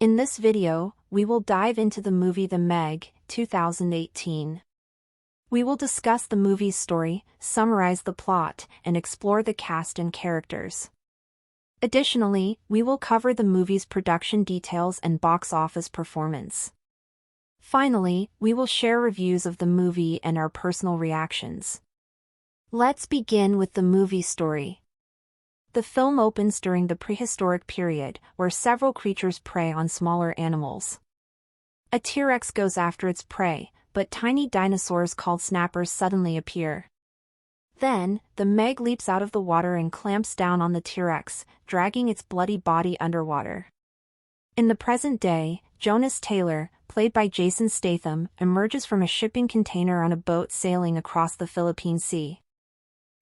In this video, we will dive into the movie The Meg, 2018. We will discuss the movie's story, summarize the plot, and explore the cast and characters. Additionally, we will cover the movie's production details and box office performance. Finally, we will share reviews of the movie and our personal reactions. Let's begin with the movie story. The film opens during the prehistoric period, where several creatures prey on smaller animals. A T-Rex goes after its prey, but tiny dinosaurs called snappers suddenly appear. Then, the Meg leaps out of the water and clamps down on the T-Rex, dragging its bloody body underwater. In the present day, Jonas Taylor, played by Jason Statham, emerges from a shipping container on a boat sailing across the Philippine Sea.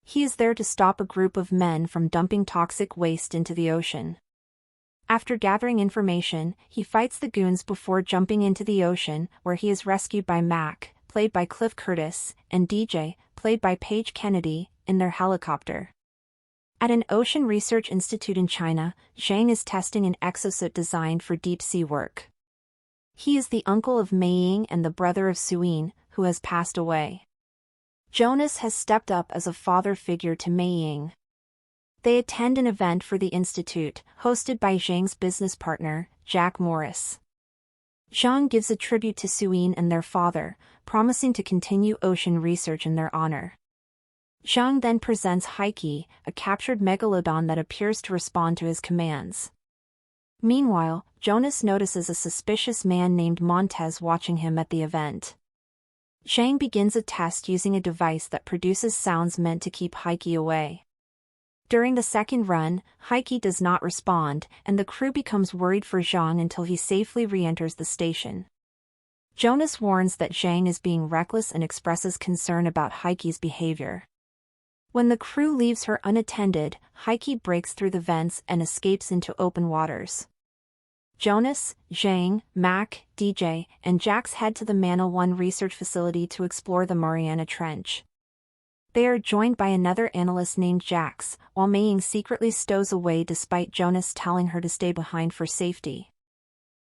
He is there to stop a group of men from dumping toxic waste into the ocean. After gathering information, he fights the goons before jumping into the ocean, where he is rescued by Mac, played by Cliff Curtis, and DJ, played by Paige Kennedy, in their helicopter. At an ocean research institute in China, Zhang is testing an exosuit designed for deep-sea work. He is the uncle of Meiying and the brother of Suyin, who has passed away. Jonas has stepped up as a father figure to Meiying. They attend an event for the institute, hosted by Zhang's business partner, Jack Morris. Zhang gives a tribute to Suyin and their father, promising to continue ocean research in their honor. Zhang then presents Heike, a captured Megalodon that appears to respond to his commands. Meanwhile, Jonas notices a suspicious man named Montez watching him at the event. Zhang begins a test using a device that produces sounds meant to keep Heike away. During the second run, Heike does not respond, and the crew becomes worried for Zhang until he safely re-enters the station. Jonas warns that Zhang is being reckless and expresses concern about Heike's behavior. When the crew leaves her unattended, Heike breaks through the vents and escapes into open waters. Jonas, Zhang, Mac, DJ, and Jax head to the Mana 1 research facility to explore the Mariana Trench. They are joined by another analyst named Jax, while Meiying secretly stows away despite Jonas telling her to stay behind for safety.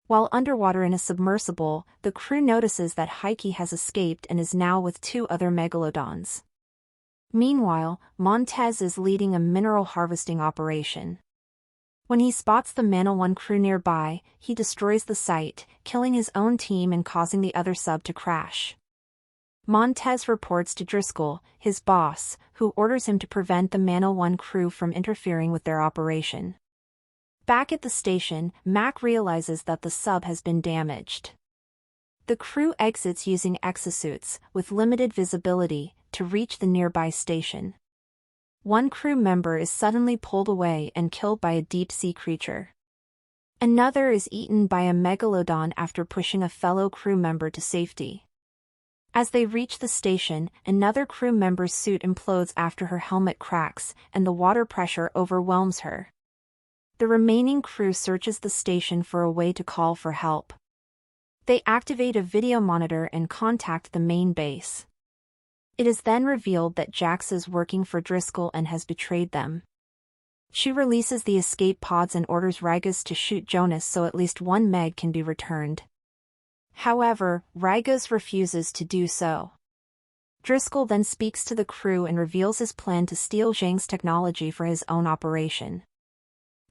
While underwater in a submersible, the crew notices that Heike has escaped and is now with two other megalodons. Meanwhile, Montez is leading a mineral harvesting operation. When he spots the Mana 1 crew nearby, he destroys the site, killing his own team and causing the other sub to crash. Montez reports to Driscoll, his boss, who orders him to prevent the Mana 1 crew from interfering with their operation. Back at the station, Mac realizes that the sub has been damaged. The crew exits using exosuits, with limited visibility, to reach the nearby station. One crew member is suddenly pulled away and killed by a deep-sea creature. Another is eaten by a megalodon after pushing a fellow crew member to safety. As they reach the station, another crew member's suit implodes after her helmet cracks, and the water pressure overwhelms her. The remaining crew searches the station for a way to call for help. They activate a video monitor and contact the main base. It is then revealed that Jax is working for Driscoll and has betrayed them. She releases the escape pods and orders Rygas to shoot Jonas so at least one Meg can be returned. However, Rygas refuses to do so. Driscoll then speaks to the crew and reveals his plan to steal Zhang's technology for his own operation.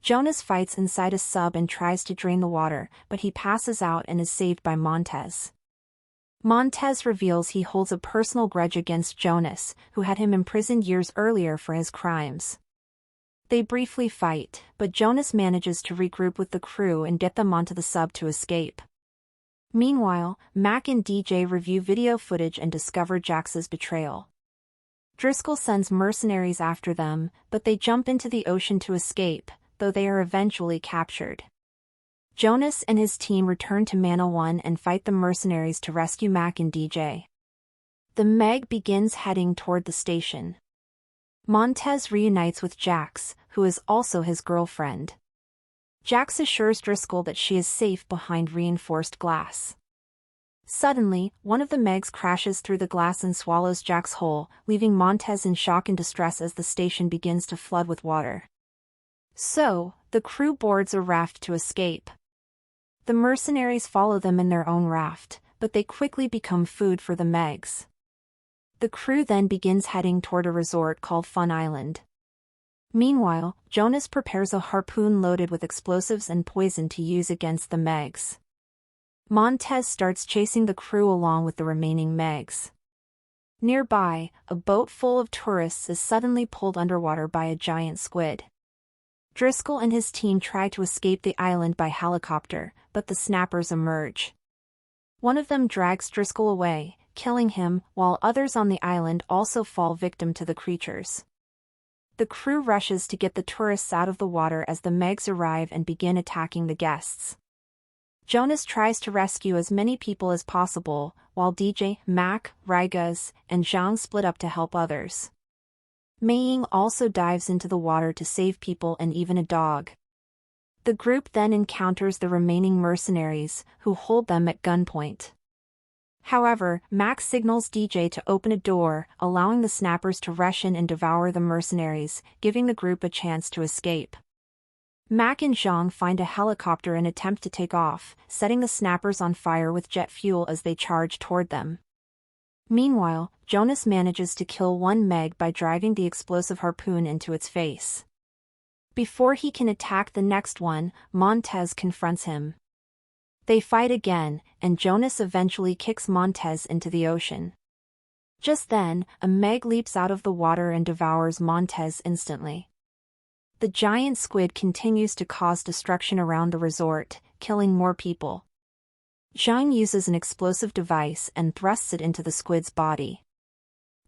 Jonas fights inside a sub and tries to drain the water, but he passes out and is saved by Montez. Montez reveals he holds a personal grudge against Jonas, who had him imprisoned years earlier for his crimes. They briefly fight, but Jonas manages to regroup with the crew and get them onto the sub to escape. Meanwhile, Mac and DJ review video footage and discover Jax's betrayal. Driscoll sends mercenaries after them, but they jump into the ocean to escape, though they are eventually captured. Jonas and his team return to Mana 1 and fight the mercenaries to rescue Mac and DJ. The Meg begins heading toward the station. Montez reunites with Jax, who is also his girlfriend. Jax assures Driscoll that she is safe behind reinforced glass. Suddenly, one of the Megs crashes through the glass and swallows Jax whole, leaving Montez in shock and distress as the station begins to flood with water. So, the crew boards a raft to escape. The mercenaries follow them in their own raft, but they quickly become food for the Megs. The crew then begins heading toward a resort called Fun Island. Meanwhile, Jonas prepares a harpoon loaded with explosives and poison to use against the Megs. Montez starts chasing the crew along with the remaining Megs. Nearby, a boat full of tourists is suddenly pulled underwater by a giant squid. Driscoll and his team try to escape the island by helicopter, but the snappers emerge. One of them drags Driscoll away, killing him, while others on the island also fall victim to the creatures. The crew rushes to get the tourists out of the water as the Megs arrive and begin attacking the guests. Jonas tries to rescue as many people as possible, while DJ, Mac, Rygaz, and Zhang split up to help others. Meiying also dives into the water to save people and even a dog. The group then encounters the remaining mercenaries, who hold them at gunpoint. However, Mac signals DJ to open a door, allowing the snappers to rush in and devour the mercenaries, giving the group a chance to escape. Mac and Zhang find a helicopter and attempt to take off, setting the snappers on fire with jet fuel as they charge toward them. Meanwhile, Jonas manages to kill one Meg by driving the explosive harpoon into its face. Before he can attack the next one, Montez confronts him. They fight again, and Jonas eventually kicks Montez into the ocean. Just then, a Meg leaps out of the water and devours Montez instantly. The giant squid continues to cause destruction around the resort, killing more people. Zhang uses an explosive device and thrusts it into the squid's body.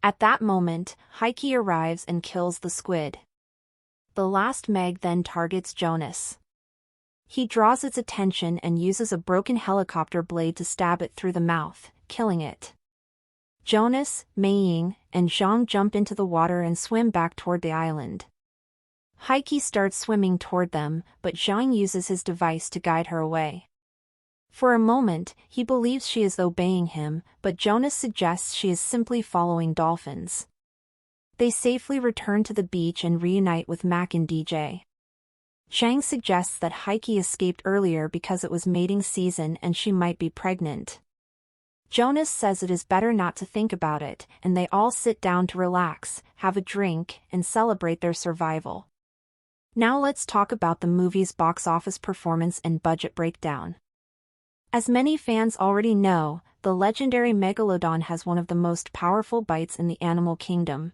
At that moment, Heike arrives and kills the squid. The last Meg then targets Jonas. He draws its attention and uses a broken helicopter blade to stab it through the mouth, killing it. Jonas, Meiying, and Zhang jump into the water and swim back toward the island. Heike starts swimming toward them, but Zhang uses his device to guide her away. For a moment, he believes she is obeying him, but Jonas suggests she is simply following dolphins. They safely return to the beach and reunite with Mac and DJ. Zhang suggests that Heike escaped earlier because it was mating season and she might be pregnant. Jonas says it is better not to think about it, and they all sit down to relax, have a drink, and celebrate their survival. Now let's talk about the movie's box office performance and budget breakdown. As many fans already know, the legendary Megalodon has one of the most powerful bites in the animal kingdom.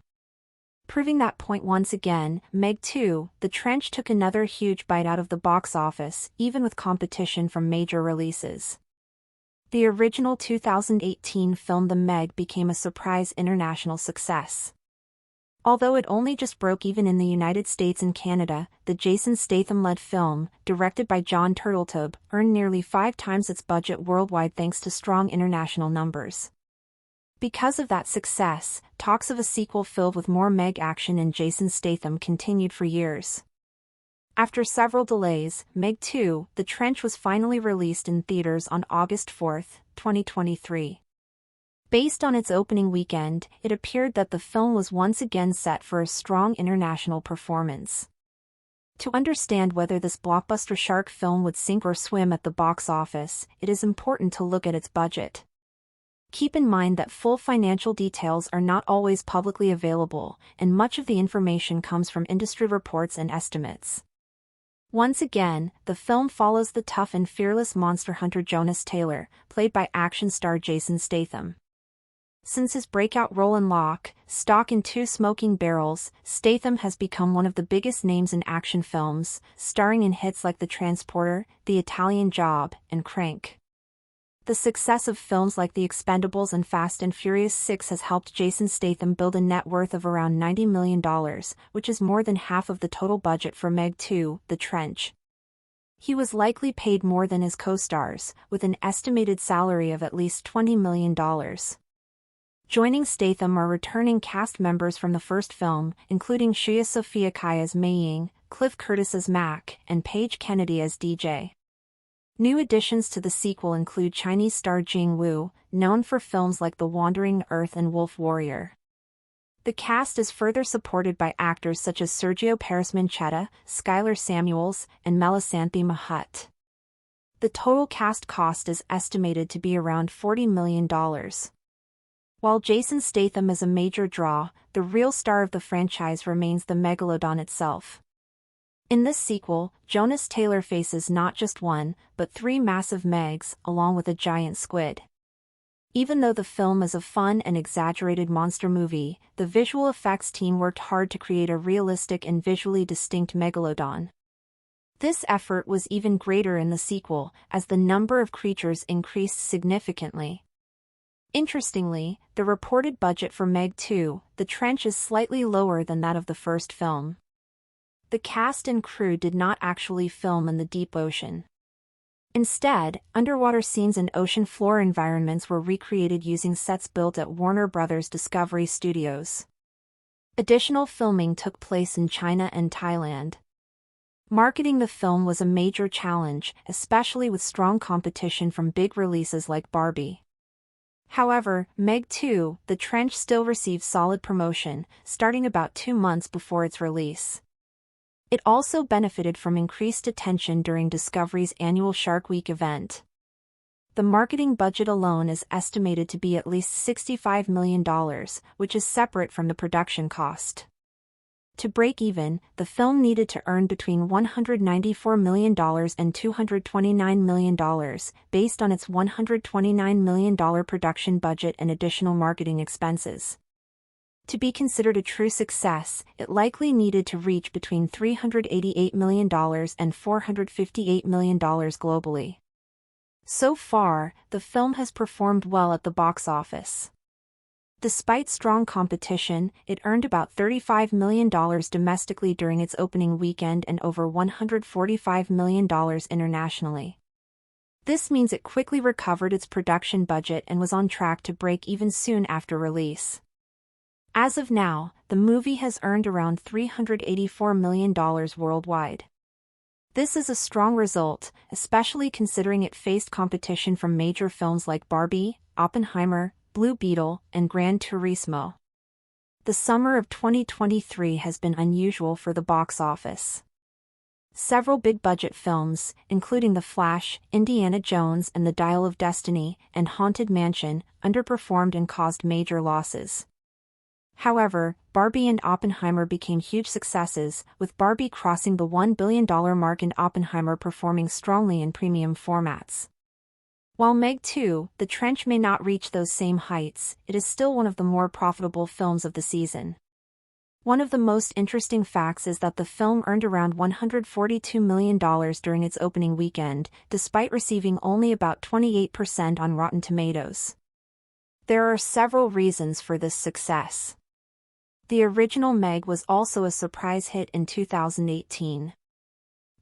Proving that point once again, Meg 2, The Trench took another huge bite out of the box office, even with competition from major releases. The original 2018 film The Meg became a surprise international success. Although it only just broke even in the United States and Canada, the Jason Statham-led film, directed by Jon Turteltaub, earned nearly 5 times its budget worldwide thanks to strong international numbers. Because of that success, talks of a sequel filled with more Meg action and Jason Statham continued for years. After several delays, Meg 2, The Trench was finally released in theaters on August 4, 2023. Based on its opening weekend, it appeared that the film was once again set for a strong international performance. To understand whether this blockbuster shark film would sink or swim at the box office, it is important to look at its budget. Keep in mind that full financial details are not always publicly available, and much of the information comes from industry reports and estimates. Once again, the film follows the tough and fearless monster hunter Jonas Taylor, played by action star Jason Statham. Since his breakout role in Lock, Stock and Two Smoking Barrels, Statham has become one of the biggest names in action films, starring in hits like The Transporter, The Italian Job, and Crank. The success of films like The Expendables and Fast and Furious 6 has helped Jason Statham build a net worth of around $90 million, which is more than half of the total budget for Meg 2, The Trench. He was likely paid more than his co-stars, with an estimated salary of at least $20 million. Joining Statham are returning cast members from the first film, including Shuya Sophia Kai as Meiying, Cliff Curtis as Mac, and Paige Kennedy as DJ. New additions to the sequel include Chinese star Jing Wu, known for films like The Wandering Earth and Wolf Warrior. The cast is further supported by actors such as Sergio Paris Manchetta, Skylar Samuels, and Melisanthe Mahutt. The total cast cost is estimated to be around $40 million. While Jason Statham is a major draw, the real star of the franchise remains the Megalodon itself. In this sequel, Jonas Taylor faces not just one, but three massive Megs, along with a giant squid. Even though the film is a fun and exaggerated monster movie, the visual effects team worked hard to create a realistic and visually distinct Megalodon. This effort was even greater in the sequel, as the number of creatures increased significantly. Interestingly, the reported budget for Meg 2, The Trench, is slightly lower than that of the first film. The cast and crew did not actually film in the deep ocean. Instead, underwater scenes and ocean floor environments were recreated using sets built at Warner Bros. Discovery Studios. Additional filming took place in China and Thailand. Marketing the film was a major challenge, especially with strong competition from big releases like Barbie. However, Meg 2, The Trench still received solid promotion, starting about 2 months before its release. It also benefited from increased attention during Discovery's annual Shark Week event. The marketing budget alone is estimated to be at least $65 million, which is separate from the production cost. To break even, the film needed to earn between $194 million and $229 million, based on its $129 million production budget and additional marketing expenses. To be considered a true success, it likely needed to reach between $388 million and $458 million globally. So far, the film has performed well at the box office. Despite strong competition, it earned about $35 million domestically during its opening weekend and over $145 million internationally. This means it quickly recovered its production budget and was on track to break even soon after release. As of now, the movie has earned around $384 million worldwide. This is a strong result, especially considering it faced competition from major films like Barbie, Oppenheimer, Blue Beetle, and Gran Turismo. The summer of 2023 has been unusual for the box office. Several big-budget films, including The Flash, Indiana Jones and the Dial of Destiny, and Haunted Mansion, underperformed and caused major losses. However, Barbie and Oppenheimer became huge successes, with Barbie crossing the $1 billion mark and Oppenheimer performing strongly in premium formats. While Meg 2, The Trench may not reach those same heights, it is still one of the more profitable films of the season. One of the most interesting facts is that the film earned around $142 million during its opening weekend, despite receiving only about 28% on Rotten Tomatoes. There are several reasons for this success. The original Meg was also a surprise hit in 2018.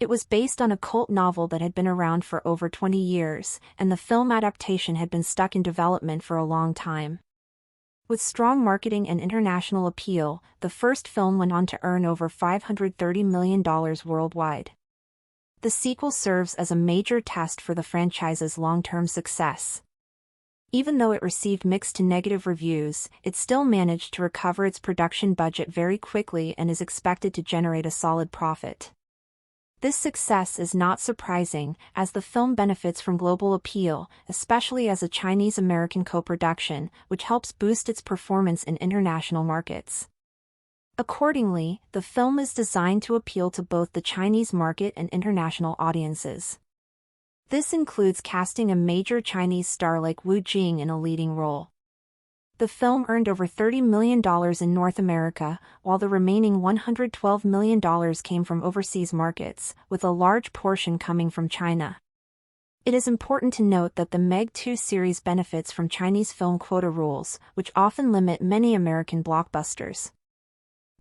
It was based on a cult novel that had been around for over 20 years, and the film adaptation had been stuck in development for a long time. With strong marketing and international appeal, the first film went on to earn over $530 million worldwide. The sequel serves as a major test for the franchise's long-term success. Even though it received mixed to negative reviews, it still managed to recover its production budget very quickly and is expected to generate a solid profit. This success is not surprising, as the film benefits from global appeal, especially as a Chinese-American co-production, which helps boost its performance in international markets. Accordingly, the film is designed to appeal to both the Chinese market and international audiences. This includes casting a major Chinese star like Wu Jing in a leading role. The film earned over $30 million in North America, while the remaining $112 million came from overseas markets, with a large portion coming from China. It is important to note that the Meg 2 series benefits from Chinese film quota rules, which often limit many American blockbusters.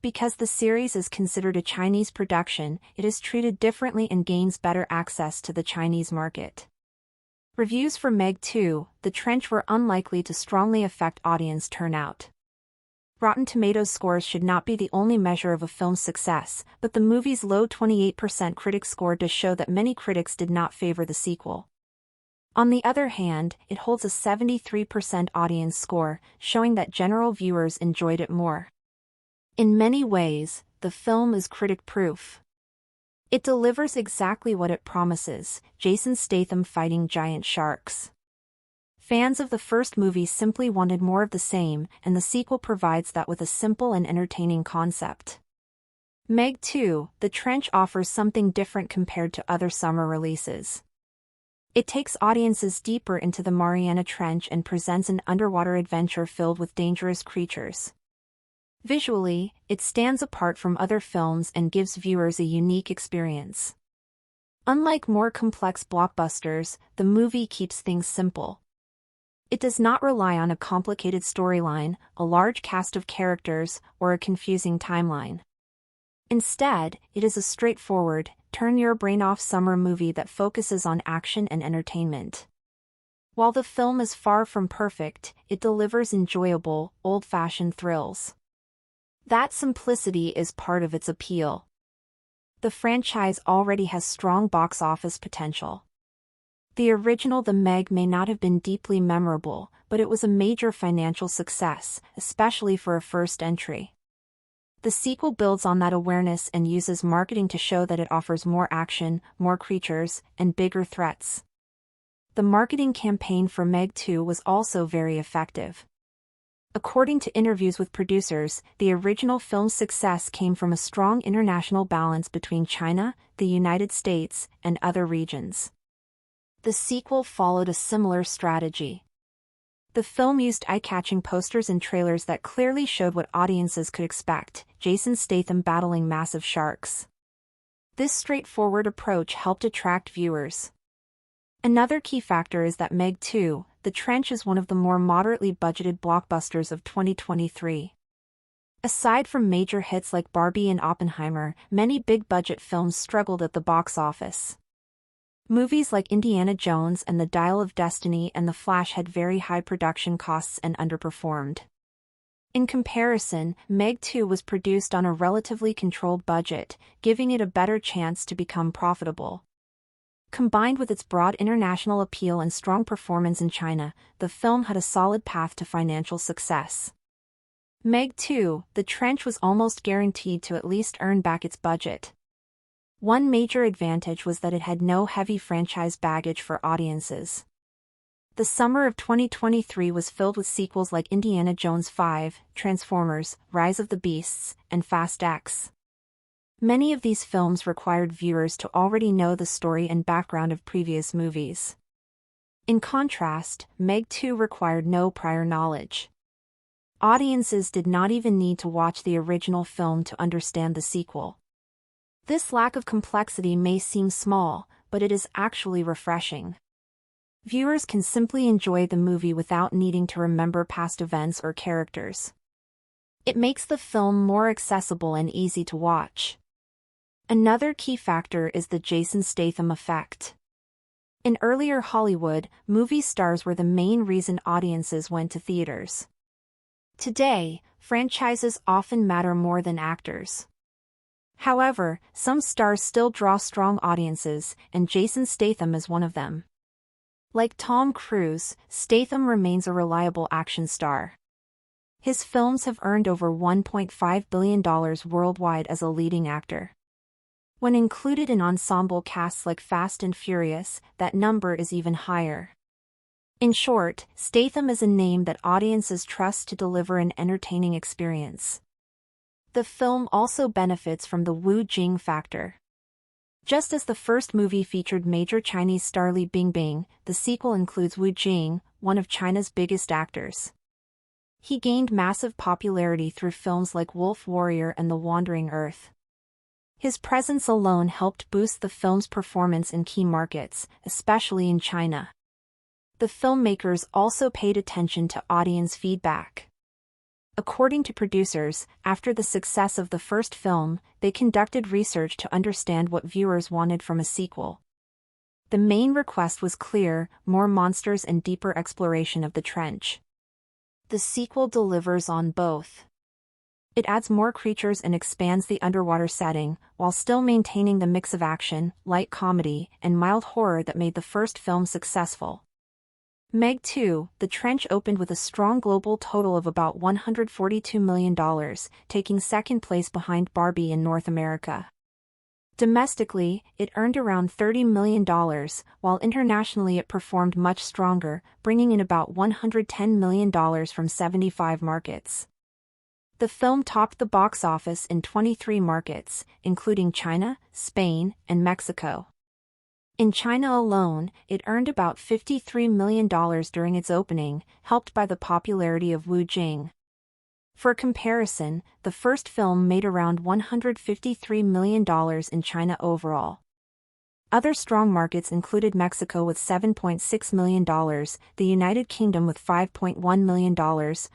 Because the series is considered a Chinese production, it is treated differently and gains better access to the Chinese market. Reviews for Meg 2, The Trench were unlikely to strongly affect audience turnout. Rotten Tomatoes scores should not be the only measure of a film's success, but the movie's low 28% critic score does show that many critics did not favor the sequel. On the other hand, it holds a 73% audience score, showing that general viewers enjoyed it more. In many ways, the film is critic-proof. It delivers exactly what it promises: Jason Statham fighting giant sharks. Fans of the first movie simply wanted more of the same, and the sequel provides that with a simple and entertaining concept. Meg 2, The Trench offers something different compared to other summer releases. It takes audiences deeper into the Mariana Trench and presents an underwater adventure filled with dangerous creatures. Visually, it stands apart from other films and gives viewers a unique experience. Unlike more complex blockbusters, the movie keeps things simple. It does not rely on a complicated storyline, a large cast of characters, or a confusing timeline. Instead, it is a straightforward, turn-your-brain-off summer movie that focuses on action and entertainment. While the film is far from perfect, it delivers enjoyable, old-fashioned thrills. That simplicity is part of its appeal. The franchise already has strong box office potential. The original The Meg may not have been deeply memorable, but it was a major financial success, especially for a first entry. The sequel builds on that awareness and uses marketing to show that it offers more action, more creatures, and bigger threats. The marketing campaign for Meg 2 was also very effective. According to interviews with producers, the original film's success came from a strong international balance between China, the United States, and other regions. The sequel followed a similar strategy. The film used eye-catching posters and trailers that clearly showed what audiences could expect: Jason Statham battling massive sharks. This straightforward approach helped attract viewers. Another key factor is that Meg 2, The Trench is one of the more moderately budgeted blockbusters of 2023. Aside from major hits like Barbie and Oppenheimer, many big-budget films struggled at the box office. Movies like Indiana Jones and The Dial of Destiny and The Flash had very high production costs and underperformed. In comparison, Meg 2 was produced on a relatively controlled budget, giving it a better chance to become profitable. Combined with its broad international appeal and strong performance in China, the film had a solid path to financial success. Meg 2, The Trench was almost guaranteed to at least earn back its budget. One major advantage was that it had no heavy franchise baggage for audiences. The summer of 2023 was filled with sequels like Indiana Jones 5, Transformers, Rise of the Beasts, and Fast X. Many of these films required viewers to already know the story and background of previous movies. In contrast, Meg 2 required no prior knowledge. Audiences did not even need to watch the original film to understand the sequel. This lack of complexity may seem small, but it is actually refreshing. Viewers can simply enjoy the movie without needing to remember past events or characters. It makes the film more accessible and easy to watch. Another key factor is the Jason Statham effect. In earlier Hollywood, movie stars were the main reason audiences went to theaters. Today, franchises often matter more than actors. However, some stars still draw strong audiences, and Jason Statham is one of them. Like Tom Cruise, Statham remains a reliable action star. His films have earned over $1.5 billion worldwide as a leading actor. When included in ensemble casts like Fast and Furious, that number is even higher. In short, Statham is a name that audiences trust to deliver an entertaining experience. The film also benefits from the Wu Jing factor. Just as the first movie featured major Chinese star Bingbing, the sequel includes Wu Jing, one of China's biggest actors. He gained massive popularity through films like Wolf Warrior and The Wandering Earth. His presence alone helped boost the film's performance in key markets, especially in China. The filmmakers also paid attention to audience feedback. According to producers, after the success of the first film, they conducted research to understand what viewers wanted from a sequel. The main request was clear: more monsters and deeper exploration of the trench. The sequel delivers on both. It adds more creatures and expands the underwater setting, while still maintaining the mix of action, light comedy, and mild horror that made the first film successful. Meg 2, The Trench opened with a strong global total of about $142 million, taking second place behind Barbie in North America. Domestically, it earned around $30 million, while internationally it performed much stronger, bringing in about $110 million from 75 markets. The film topped the box office in 23 markets, including China, Spain, and Mexico. In China alone, it earned about $53 million during its opening, helped by the popularity of Wu Jing. For comparison, the first film made around $153 million in China overall. Other strong markets included Mexico with $7.6 million, the United Kingdom with $5.1 million,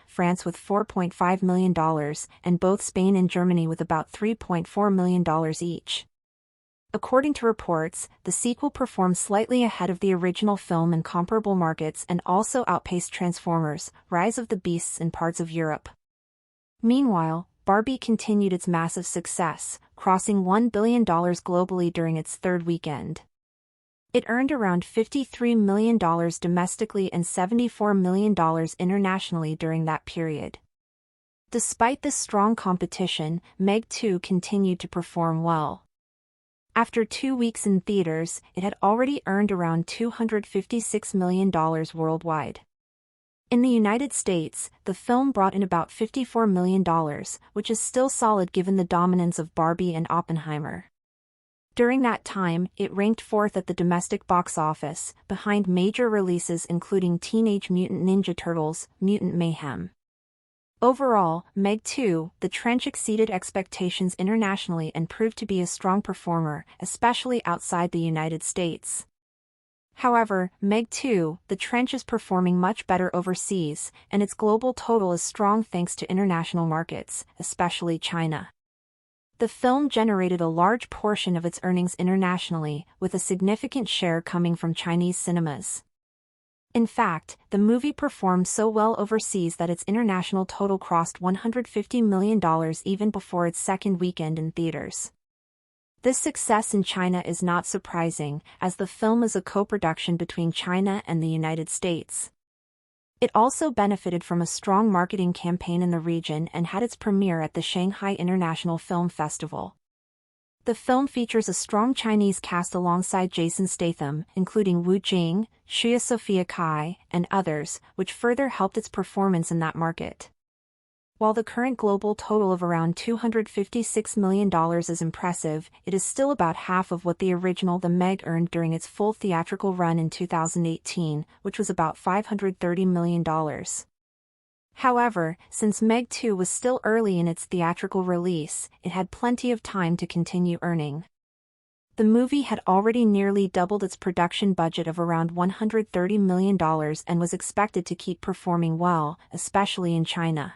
France with $4.5 million, and both Spain and Germany with about $3.4 million each. According to reports, the sequel performed slightly ahead of the original film in comparable markets and also outpaced Transformers: Rise of the Beasts in parts of Europe. Meanwhile, Barbie continued its massive success, crossing $1 billion globally during its third weekend. It earned around $53 million domestically and $74 million internationally during that period. Despite this strong competition, Meg 2 continued to perform well. After 2 weeks in theaters, it had already earned around $256 million worldwide. In the United States, the film brought in about $54 million, which is still solid given the dominance of Barbie and Oppenheimer. During that time, it ranked fourth at the domestic box office, behind major releases including Teenage Mutant Ninja Turtles: Mutant Mayhem. Overall, Meg 2, The Trench exceeded expectations internationally and proved to be a strong performer, especially outside the United States. However, Meg 2, The Trench is performing much better overseas, and its global total is strong thanks to international markets, especially China. The film generated a large portion of its earnings internationally, with a significant share coming from Chinese cinemas. In fact, the movie performed so well overseas that its international total crossed $150 million even before its second weekend in theaters. This success in China is not surprising, as the film is a co-production between China and the United States. It also benefited from a strong marketing campaign in the region and had its premiere at the Shanghai International Film Festival. The film features a strong Chinese cast alongside Jason Statham, including Wu Jing, Xia Sophia Kai, and others, which further helped its performance in that market. While the current global total of around $256 million is impressive, it is still about half of what the original The Meg earned during its full theatrical run in 2018, which was about $530 million. However, since Meg 2 was still early in its theatrical release, it had plenty of time to continue earning. The movie had already nearly doubled its production budget of around $130 million and was expected to keep performing well, especially in China.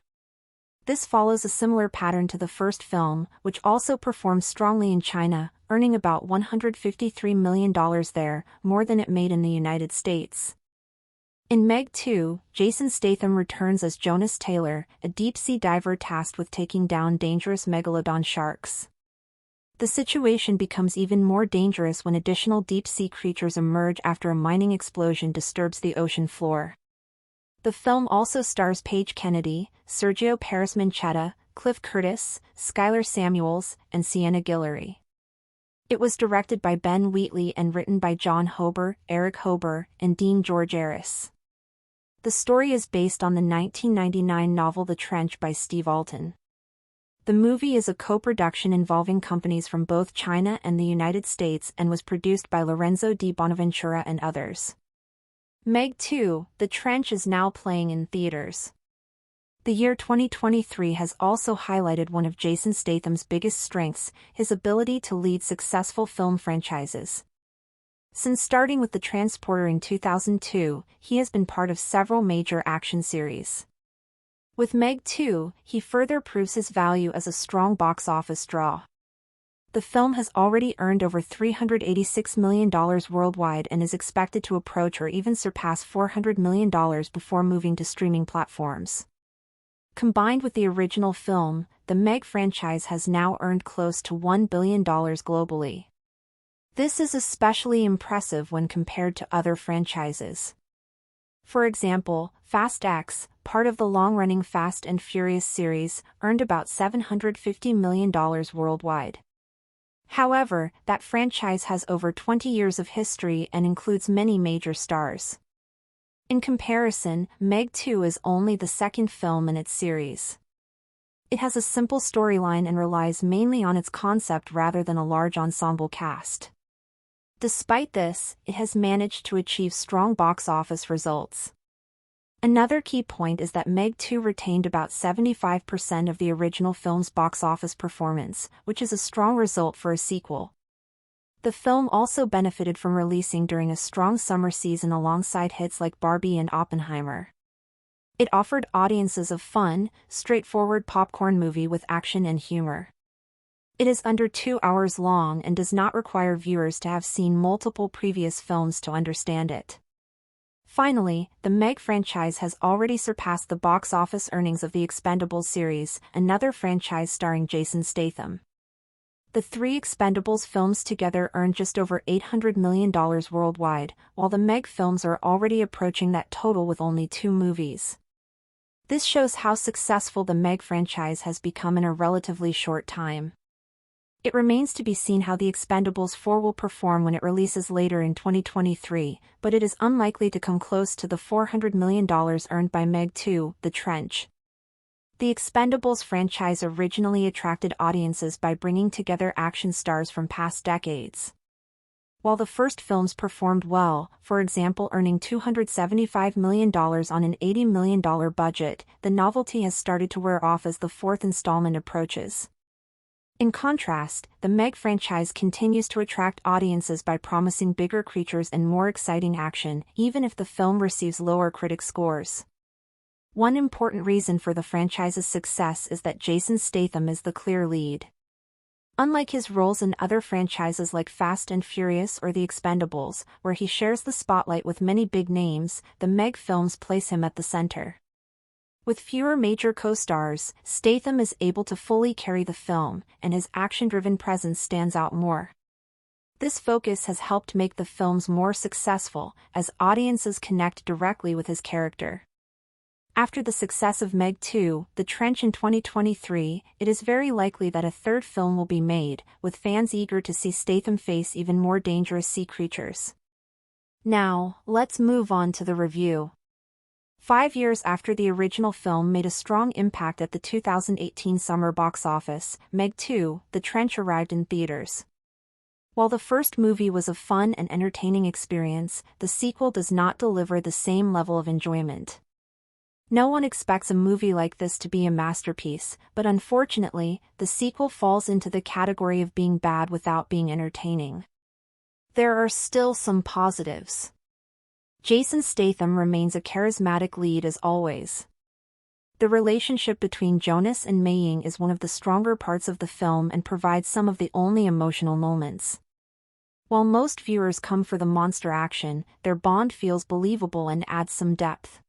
This follows a similar pattern to the first film, which also performed strongly in China, earning about $153 million there, more than it made in the United States. In Meg 2, Jason Statham returns as Jonas Taylor, a deep-sea diver tasked with taking down dangerous Megalodon sharks. The situation becomes even more dangerous when additional deep-sea creatures emerge after a mining explosion disturbs the ocean floor. The film also stars Paige Kennedy, Sergio Paris-Manchetta, Cliff Curtis, Skylar Samuels, and Sienna Guillory. It was directed by Ben Wheatley and written by John Hober, Eric Hober, and Dean George Arris. The story is based on the 1999 novel The Trench by Steve Alten. The movie is a co-production involving companies from both China and the United States and was produced by Lorenzo di Bonaventura and others. Meg 2, The Trench is now playing in theaters. The year 2023 has also highlighted one of Jason Statham's biggest strengths, his ability to lead successful film franchises. Since starting with The Transporter in 2002, he has been part of several major action series. With Meg 2, he further proves his value as a strong box office draw. The film has already earned over $386 million worldwide and is expected to approach or even surpass $400 million before moving to streaming platforms. Combined with the original film, the Meg franchise has now earned close to $1 billion globally. This is especially impressive when compared to other franchises. For example, Fast X, part of the long-running Fast and Furious series, earned about $750 million worldwide. However, that franchise has over 20 years of history and includes many major stars. In comparison, Meg 2 is only the second film in its series. It has a simple storyline and relies mainly on its concept rather than a large ensemble cast. Despite this, it has managed to achieve strong box office results. Another key point is that Meg 2 retained about 75% of the original film's box office performance, which is a strong result for a sequel. The film also benefited from releasing during a strong summer season alongside hits like Barbie and Oppenheimer. It offered audiences a fun, straightforward popcorn movie with action and humor. It is under 2 hours long and does not require viewers to have seen multiple previous films to understand it. Finally, the Meg franchise has already surpassed the box office earnings of the Expendables series, another franchise starring Jason Statham. The three Expendables films together earned just over $800 million worldwide, while the Meg films are already approaching that total with only 2 movies. This shows how successful the Meg franchise has become in a relatively short time. It remains to be seen how The Expendables 4 will perform when it releases later in 2023, but it is unlikely to come close to the $400 million earned by Meg 2, The Trench. The Expendables franchise originally attracted audiences by bringing together action stars from past decades. While the first films performed well, for example earning $275 million on an $80 million budget, the novelty has started to wear off as the fourth installment approaches. In contrast, the Meg franchise continues to attract audiences by promising bigger creatures and more exciting action, even if the film receives lower critic scores. One important reason for the franchise's success is that Jason Statham is the clear lead. Unlike his roles in other franchises like Fast and Furious or The Expendables, where he shares the spotlight with many big names, the Meg films place him at the center. With fewer major co-stars, Statham is able to fully carry the film, and his action-driven presence stands out more. This focus has helped make the films more successful, as audiences connect directly with his character. After the success of Meg 2, The Trench in 2023, it is very likely that a third film will be made, with fans eager to see Statham face even more dangerous sea creatures. Now, let's move on to the review. 5 years after the original film made a strong impact at the 2018 summer box office, Meg 2, The Trench arrived in theaters. While the first movie was a fun and entertaining experience, the sequel does not deliver the same level of enjoyment. No one expects a movie like this to be a masterpiece, but unfortunately, the sequel falls into the category of being bad without being entertaining. There are still some positives. Jason Statham remains a charismatic lead as always. The relationship between Jonas and Rainn is one of the stronger parts of the film and provides some of the only emotional moments. While most viewers come for the monster action, their bond feels believable and adds some depth.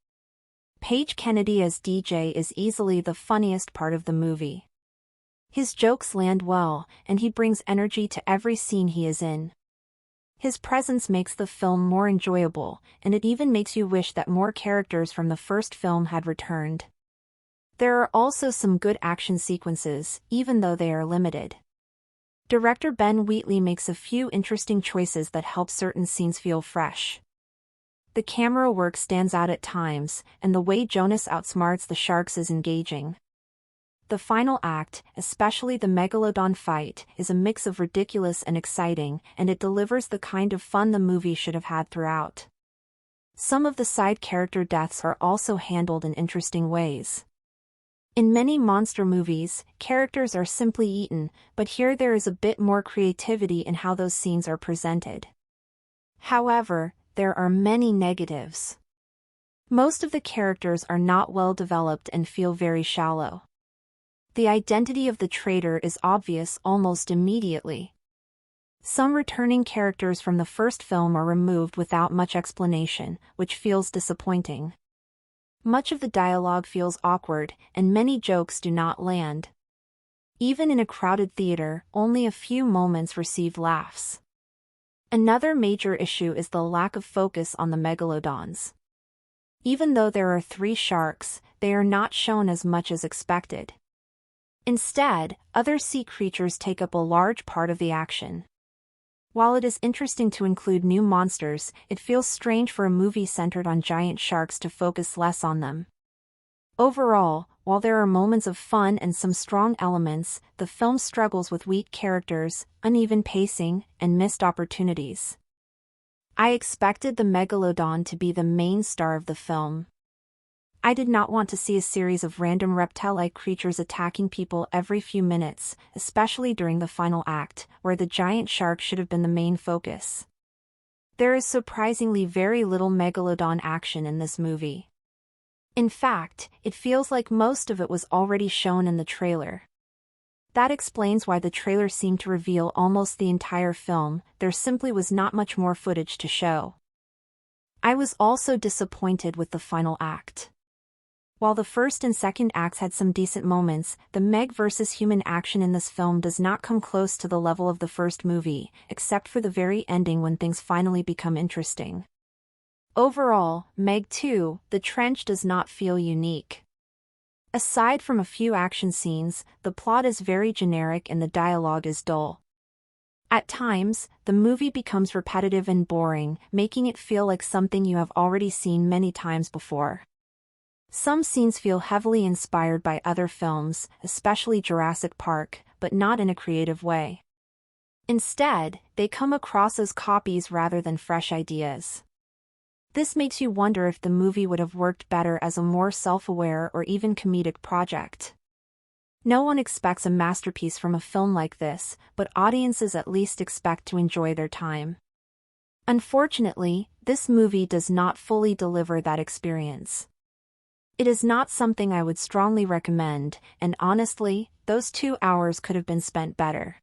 Paige Kennedy as DJ is easily the funniest part of the movie. His jokes land well, and he brings energy to every scene he is in. His presence makes the film more enjoyable, and it even makes you wish that more characters from the first film had returned. There are also some good action sequences, even though they are limited. Director Ben Wheatley makes a few interesting choices that help certain scenes feel fresh. The camera work stands out at times, and the way Jonas outsmarts the sharks is engaging. The final act, especially the Megalodon fight, is a mix of ridiculous and exciting, and it delivers the kind of fun the movie should have had throughout. Some of the side character deaths are also handled in interesting ways. In many monster movies, characters are simply eaten, but here there is a bit more creativity in how those scenes are presented. However, there are many negatives. Most of the characters are not well developed and feel very shallow. The identity of the traitor is obvious almost immediately. Some returning characters from the first film are removed without much explanation, which feels disappointing. Much of the dialogue feels awkward, and many jokes do not land. Even in a crowded theater, only a few moments receive laughs. Another major issue is the lack of focus on the megalodons. Even though there are 3 sharks, they are not shown as much as expected. Instead, other sea creatures take up a large part of the action. While it is interesting to include new monsters, it feels strange for a movie centered on giant sharks to focus less on them. Overall, while there are moments of fun and some strong elements, the film struggles with weak characters, uneven pacing, and missed opportunities. I expected the Megalodon to be the main star of the film. I did not want to see a series of random reptile-like creatures attacking people every few minutes, especially during the final act, where the giant shark should have been the main focus. There is surprisingly very little Megalodon action in this movie. In fact, it feels like most of it was already shown in the trailer. That explains why the trailer seemed to reveal almost the entire film. There simply was not much more footage to show. I was also disappointed with the final act. While the first and second acts had some decent moments, the Meg versus human action in this film does not come close to the level of the first movie, except for the very ending when things finally become interesting. Overall, Meg 2, The Trench does not feel unique. Aside from a few action scenes, the plot is very generic and the dialogue is dull. At times, the movie becomes repetitive and boring, making it feel like something you have already seen many times before. Some scenes feel heavily inspired by other films, especially Jurassic Park, but not in a creative way. Instead, they come across as copies rather than fresh ideas. This makes you wonder if the movie would have worked better as a more self-aware or even comedic project. No one expects a masterpiece from a film like this, but audiences at least expect to enjoy their time. Unfortunately, this movie does not fully deliver that experience. It is not something I would strongly recommend, and honestly, those 2 hours could have been spent better.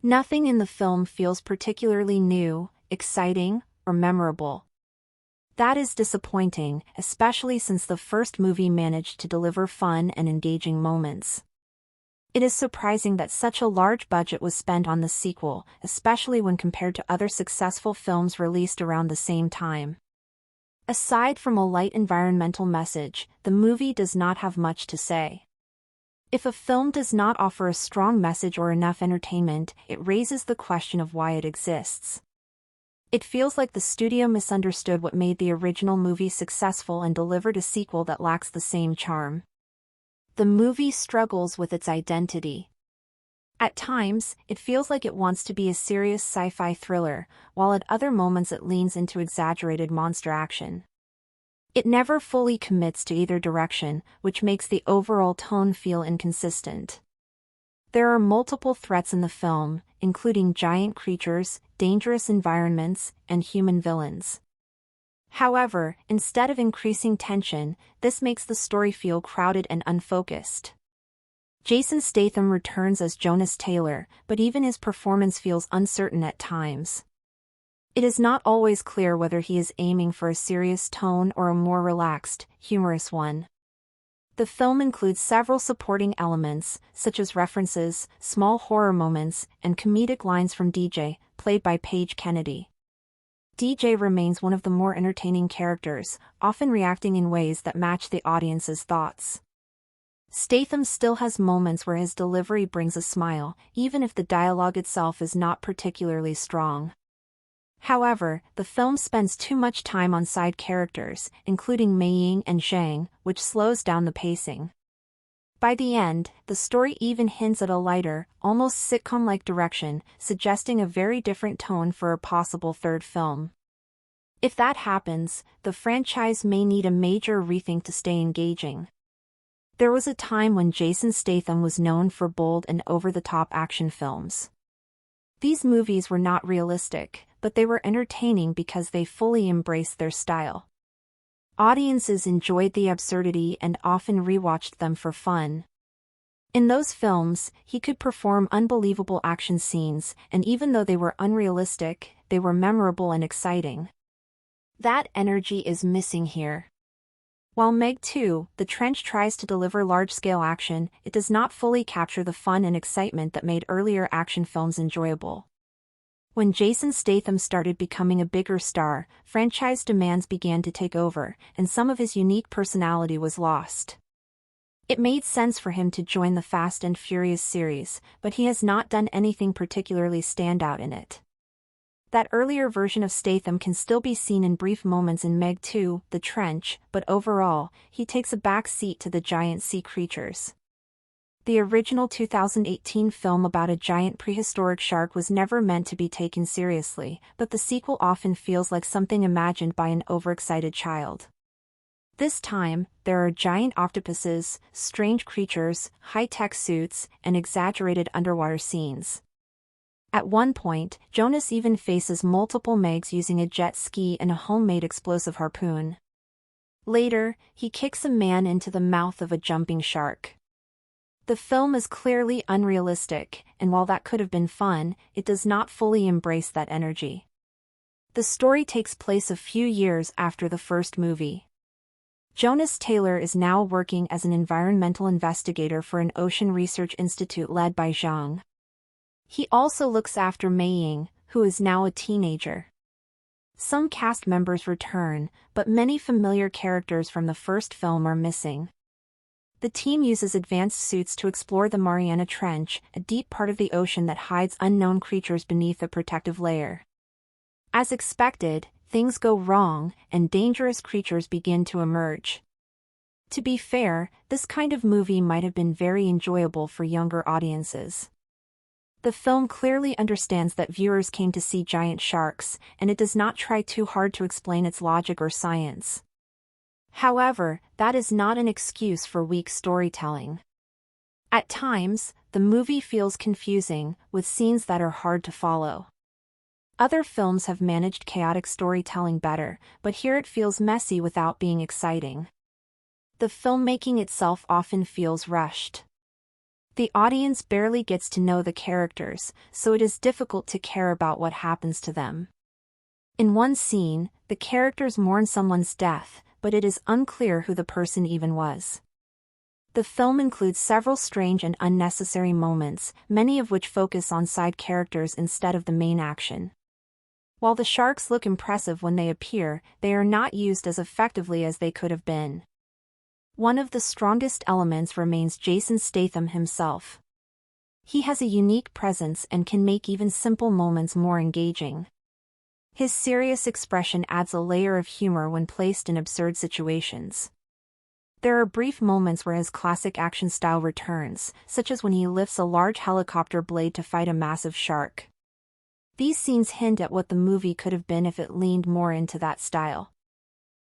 Nothing in the film feels particularly new, exciting, or memorable. That is disappointing, especially since the first movie managed to deliver fun and engaging moments. It is surprising that such a large budget was spent on the sequel, especially when compared to other successful films released around the same time. Aside from a light environmental message, the movie does not have much to say. If a film does not offer a strong message or enough entertainment, it raises the question of why it exists. It feels like the studio misunderstood what made the original movie successful and delivered a sequel that lacks the same charm. The movie struggles with its identity. At times, it feels like it wants to be a serious sci-fi thriller, while at other moments it leans into exaggerated monster action. It never fully commits to either direction, which makes the overall tone feel inconsistent. There are multiple threats in the film, including giant creatures, dangerous environments, and human villains. However, instead of increasing tension, this makes the story feel crowded and unfocused. Jason Statham returns as Jonas Taylor, but even his performance feels uncertain at times. It is not always clear whether he is aiming for a serious tone or a more relaxed, humorous one. The film includes several supporting elements, such as references, small horror moments, and comedic lines from DJ, played by Paige Kennedy. DJ remains one of the more entertaining characters, often reacting in ways that match the audience's thoughts. Statham still has moments where his delivery brings a smile, even if the dialogue itself is not particularly strong. However, the film spends too much time on side characters, including Mei Ying and Zhang, which slows down the pacing. By the end, the story even hints at a lighter, almost sitcom-like direction, suggesting a very different tone for a possible third film. If that happens, the franchise may need a major rethink to stay engaging. There was a time when Jason Statham was known for bold and over-the-top action films. These movies were not realistic, but they were entertaining because they fully embraced their style. Audiences enjoyed the absurdity and often rewatched them for fun. In those films, he could perform unbelievable action scenes, and even though they were unrealistic, they were memorable and exciting. That energy is missing here. While Meg 2, The Trench tries to deliver large-scale action, it does not fully capture the fun and excitement that made earlier action films enjoyable. When Jason Statham started becoming a bigger star, franchise demands began to take over, and some of his unique personality was lost. It made sense for him to join the Fast and Furious series, but he has not done anything particularly standout in it. That earlier version of Statham can still be seen in brief moments in Meg 2, The Trench, but overall, he takes a back seat to the giant sea creatures. The original 2018 film about a giant prehistoric shark was never meant to be taken seriously, but the sequel often feels like something imagined by an overexcited child. This time, there are giant octopuses, strange creatures, high-tech suits, and exaggerated underwater scenes. At one point, Jonas even faces multiple Megs using a jet ski and a homemade explosive harpoon. Later, he kicks a man into the mouth of a jumping shark. The film is clearly unrealistic, and while that could have been fun, it does not fully embrace that energy. The story takes place a few years after the first movie. Jonas Taylor is now working as an environmental investigator for an ocean research institute led by Zhang. He also looks after Meiying, who is now a teenager. Some cast members return, but many familiar characters from the first film are missing. The team uses advanced suits to explore the Mariana Trench, a deep part of the ocean that hides unknown creatures beneath a protective layer. As expected, things go wrong, and dangerous creatures begin to emerge. To be fair, this kind of movie might have been very enjoyable for younger audiences. The film clearly understands that viewers came to see giant sharks, and it does not try too hard to explain its logic or science. However, that is not an excuse for weak storytelling. At times, the movie feels confusing, with scenes that are hard to follow. Other films have managed chaotic storytelling better, but here it feels messy without being exciting. The filmmaking itself often feels rushed. The audience barely gets to know the characters, so it is difficult to care about what happens to them. In one scene, the characters mourn someone's death, but it is unclear who the person even was. The film includes several strange and unnecessary moments, many of which focus on side characters instead of the main action. While the sharks look impressive when they appear, they are not used as effectively as they could have been. One of the strongest elements remains Jason Statham himself. He has a unique presence and can make even simple moments more engaging. His serious expression adds a layer of humor when placed in absurd situations. There are brief moments where his classic action style returns, such as when he lifts a large helicopter blade to fight a massive shark. These scenes hint at what the movie could have been if it leaned more into that style.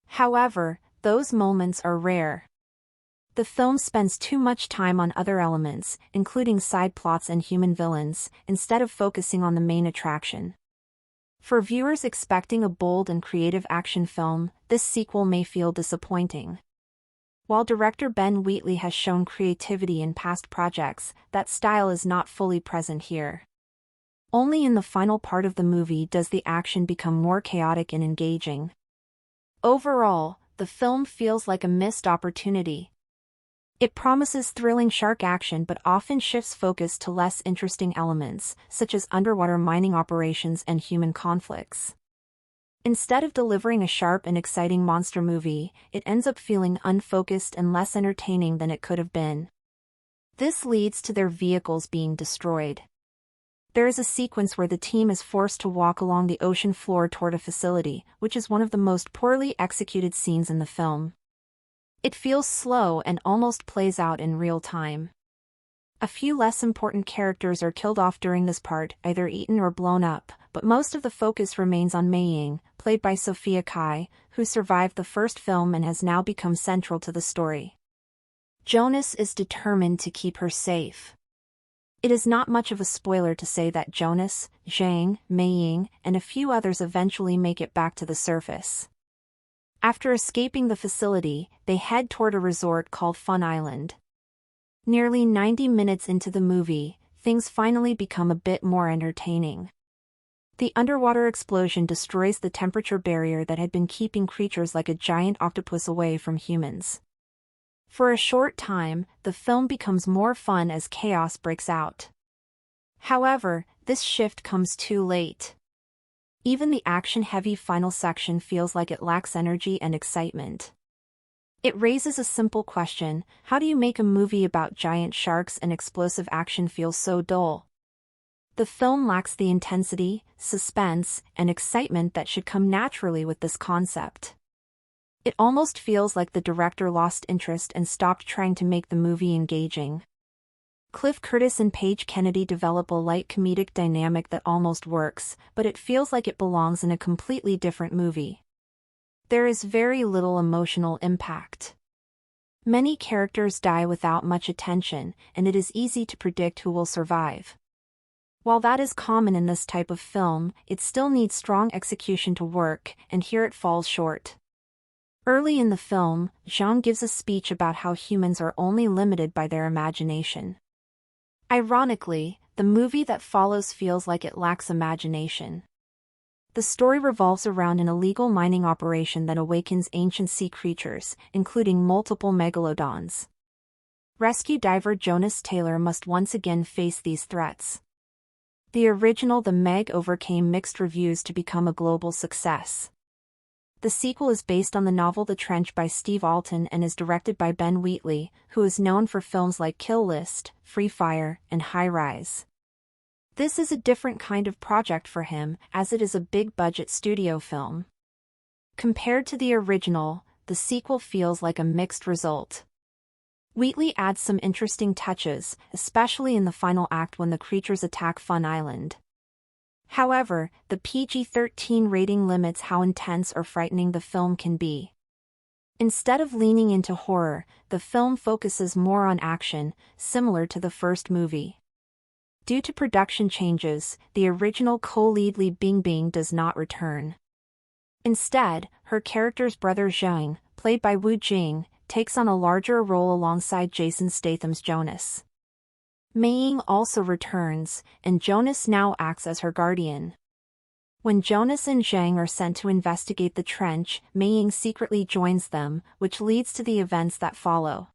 However, those moments are rare. The film spends too much time on other elements, including side plots and human villains, instead of focusing on the main attraction. For viewers expecting a bold and creative action film, this sequel may feel disappointing. While director Ben Wheatley has shown creativity in past projects, that style is not fully present here. Only in the final part of the movie does the action become more chaotic and engaging. Overall, the film feels like a missed opportunity. It promises thrilling shark action but often shifts focus to less interesting elements, such as underwater mining operations and human conflicts. Instead of delivering a sharp and exciting monster movie, it ends up feeling unfocused and less entertaining than it could have been. This leads to their vehicles being destroyed. There is a sequence where the team is forced to walk along the ocean floor toward a facility, which is one of the most poorly executed scenes in the film. It feels slow and almost plays out in real time. A few less important characters are killed off during this part, either eaten or blown up, but most of the focus remains on Meiying, played by Sophia Kai, who survived the first film and has now become central to the story. Jonas is determined to keep her safe. It is not much of a spoiler to say that Jonas, Zhang, Meiying, and a few others eventually make it back to the surface. After escaping the facility, they head toward a resort called Fun Island. Nearly 90 minutes into the movie, things finally become a bit more entertaining. The underwater explosion destroys the temperature barrier that had been keeping creatures like a giant octopus away from humans. For a short time, the film becomes more fun as chaos breaks out. However, this shift comes too late. Even the action-heavy final section feels like it lacks energy and excitement. It raises a simple question: how do you make a movie about giant sharks and explosive action feel so dull? The film lacks the intensity, suspense, and excitement that should come naturally with this concept. It almost feels like the director lost interest and stopped trying to make the movie engaging. Cliff Curtis and Paige Kennedy develop a light comedic dynamic that almost works, but it feels like it belongs in a completely different movie. There is very little emotional impact. Many characters die without much attention, and it is easy to predict who will survive. While that is common in this type of film, it still needs strong execution to work, and here it falls short. Early in the film, Jean gives a speech about how humans are only limited by their imagination. Ironically, the movie that follows feels like it lacks imagination. The story revolves around an illegal mining operation that awakens ancient sea creatures, including multiple megalodons. Rescue diver Jonas Taylor must once again face these threats. The original The Meg overcame mixed reviews to become a global success. The sequel is based on the novel The Trench by Steve Alten and is directed by Ben Wheatley, who is known for films like Kill List, Free Fire, and High Rise. This is a different kind of project for him, as it is a big-budget studio film. Compared to the original, the sequel feels like a mixed result. Wheatley adds some interesting touches, especially in the final act when the creatures attack Fun Island. However, the PG-13 rating limits how intense or frightening the film can be. Instead of leaning into horror, the film focuses more on action, similar to the first movie. Due to production changes, the original co-lead Bingbing does not return. Instead, her character's brother Zhang, played by Wu Jing, takes on a larger role alongside Jason Statham's Jonas. Meiying also returns, and Jonas now acts as her guardian. When Jonas and Zhang are sent to investigate the trench, Meiying secretly joins them, which leads to the events that follow.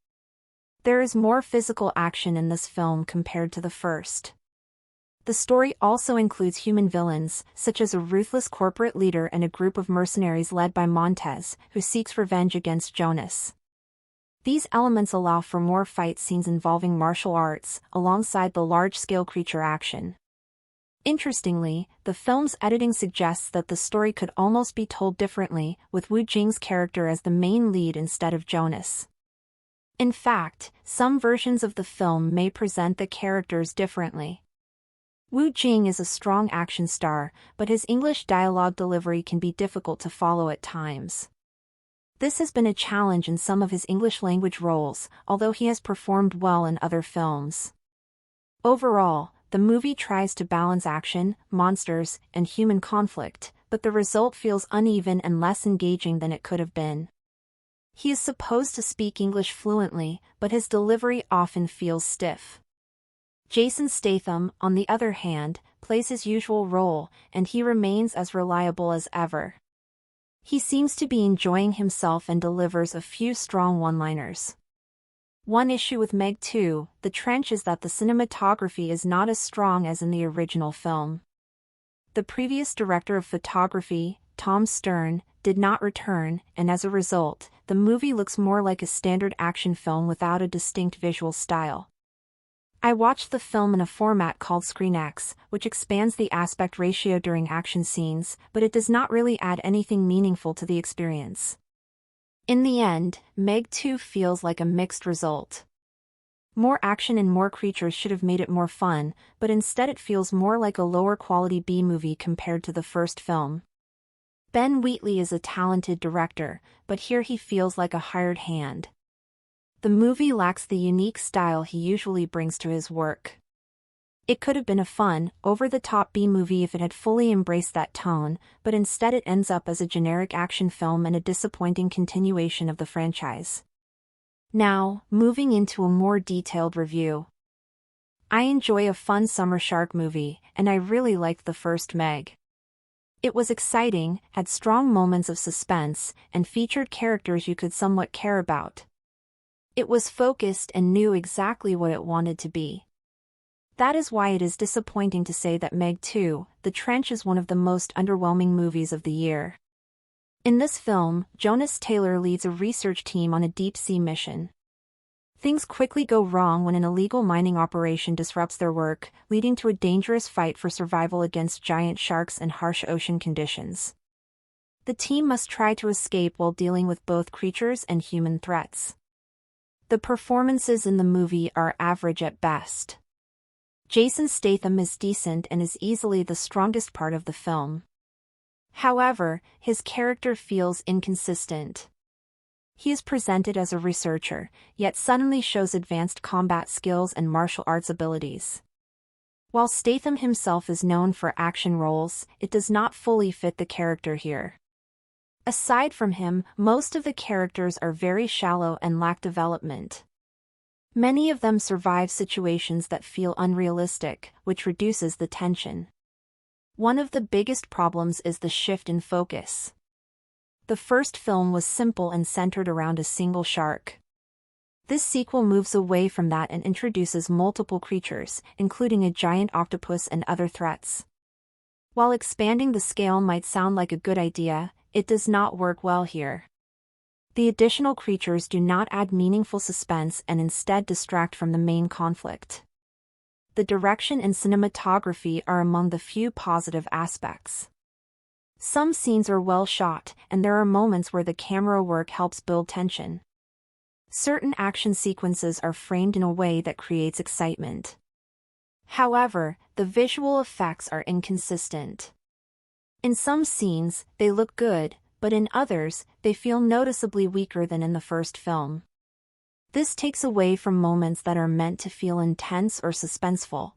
There is more physical action in this film compared to the first. The story also includes human villains, such as a ruthless corporate leader and a group of mercenaries led by Montez, who seeks revenge against Jonas. These elements allow for more fight scenes involving martial arts, alongside the large-scale creature action. Interestingly, the film's editing suggests that the story could almost be told differently, with Wu Jing's character as the main lead instead of Jonas. In fact, some versions of the film may present the characters differently. Wu Jing is a strong action star, but his English dialogue delivery can be difficult to follow at times. This has been a challenge in some of his English-language roles, although he has performed well in other films. Overall, the movie tries to balance action, monsters, and human conflict, but the result feels uneven and less engaging than it could have been. He is supposed to speak English fluently, but his delivery often feels stiff. Jason Statham, on the other hand, plays his usual role, and he remains as reliable as ever. He seems to be enjoying himself and delivers a few strong one-liners. One issue with Meg 2, The Trench, is that the cinematography is not as strong as in the original film. The previous director of photography, Tom Stern, did not return, and as a result, the movie looks more like a standard action film without a distinct visual style. I watched the film in a format called ScreenX, which expands the aspect ratio during action scenes, but it does not really add anything meaningful to the experience. In the end, Meg 2 feels like a mixed result. More action and more creatures should have made it more fun, but instead it feels more like a lower-quality B-movie compared to the first film. Ben Wheatley is a talented director, but here he feels like a hired hand. The movie lacks the unique style he usually brings to his work. It could have been a fun, over-the-top B-movie if it had fully embraced that tone, but instead it ends up as a generic action film and a disappointing continuation of the franchise. Now, moving into a more detailed review. I enjoy a fun summer shark movie, and I really liked the first Meg. It was exciting, had strong moments of suspense, and featured characters you could somewhat care about. It was focused and knew exactly what it wanted to be. That is why it is disappointing to say that Meg 2, The Trench, is one of the most underwhelming movies of the year. In this film, Jonas Taylor leads a research team on a deep-sea mission. Things quickly go wrong when an illegal mining operation disrupts their work, leading to a dangerous fight for survival against giant sharks and harsh ocean conditions. The team must try to escape while dealing with both creatures and human threats. The performances in the movie are average at best. Jason Statham is decent and is easily the strongest part of the film. However, his character feels inconsistent. He is presented as a researcher, yet suddenly shows advanced combat skills and martial arts abilities. While Statham himself is known for action roles, it does not fully fit the character here. Aside from him, most of the characters are very shallow and lack development. Many of them survive situations that feel unrealistic, which reduces the tension. One of the biggest problems is the shift in focus. The first film was simple and centered around a single shark. This sequel moves away from that and introduces multiple creatures, including a giant octopus and other threats. While expanding the scale might sound like a good idea, it does not work well here. The additional creatures do not add meaningful suspense and instead distract from the main conflict. The direction and cinematography are among the few positive aspects. Some scenes are well shot, and there are moments where the camera work helps build tension. Certain action sequences are framed in a way that creates excitement. However, the visual effects are inconsistent. In some scenes, they look good, but in others, they feel noticeably weaker than in the first film. This takes away from moments that are meant to feel intense or suspenseful.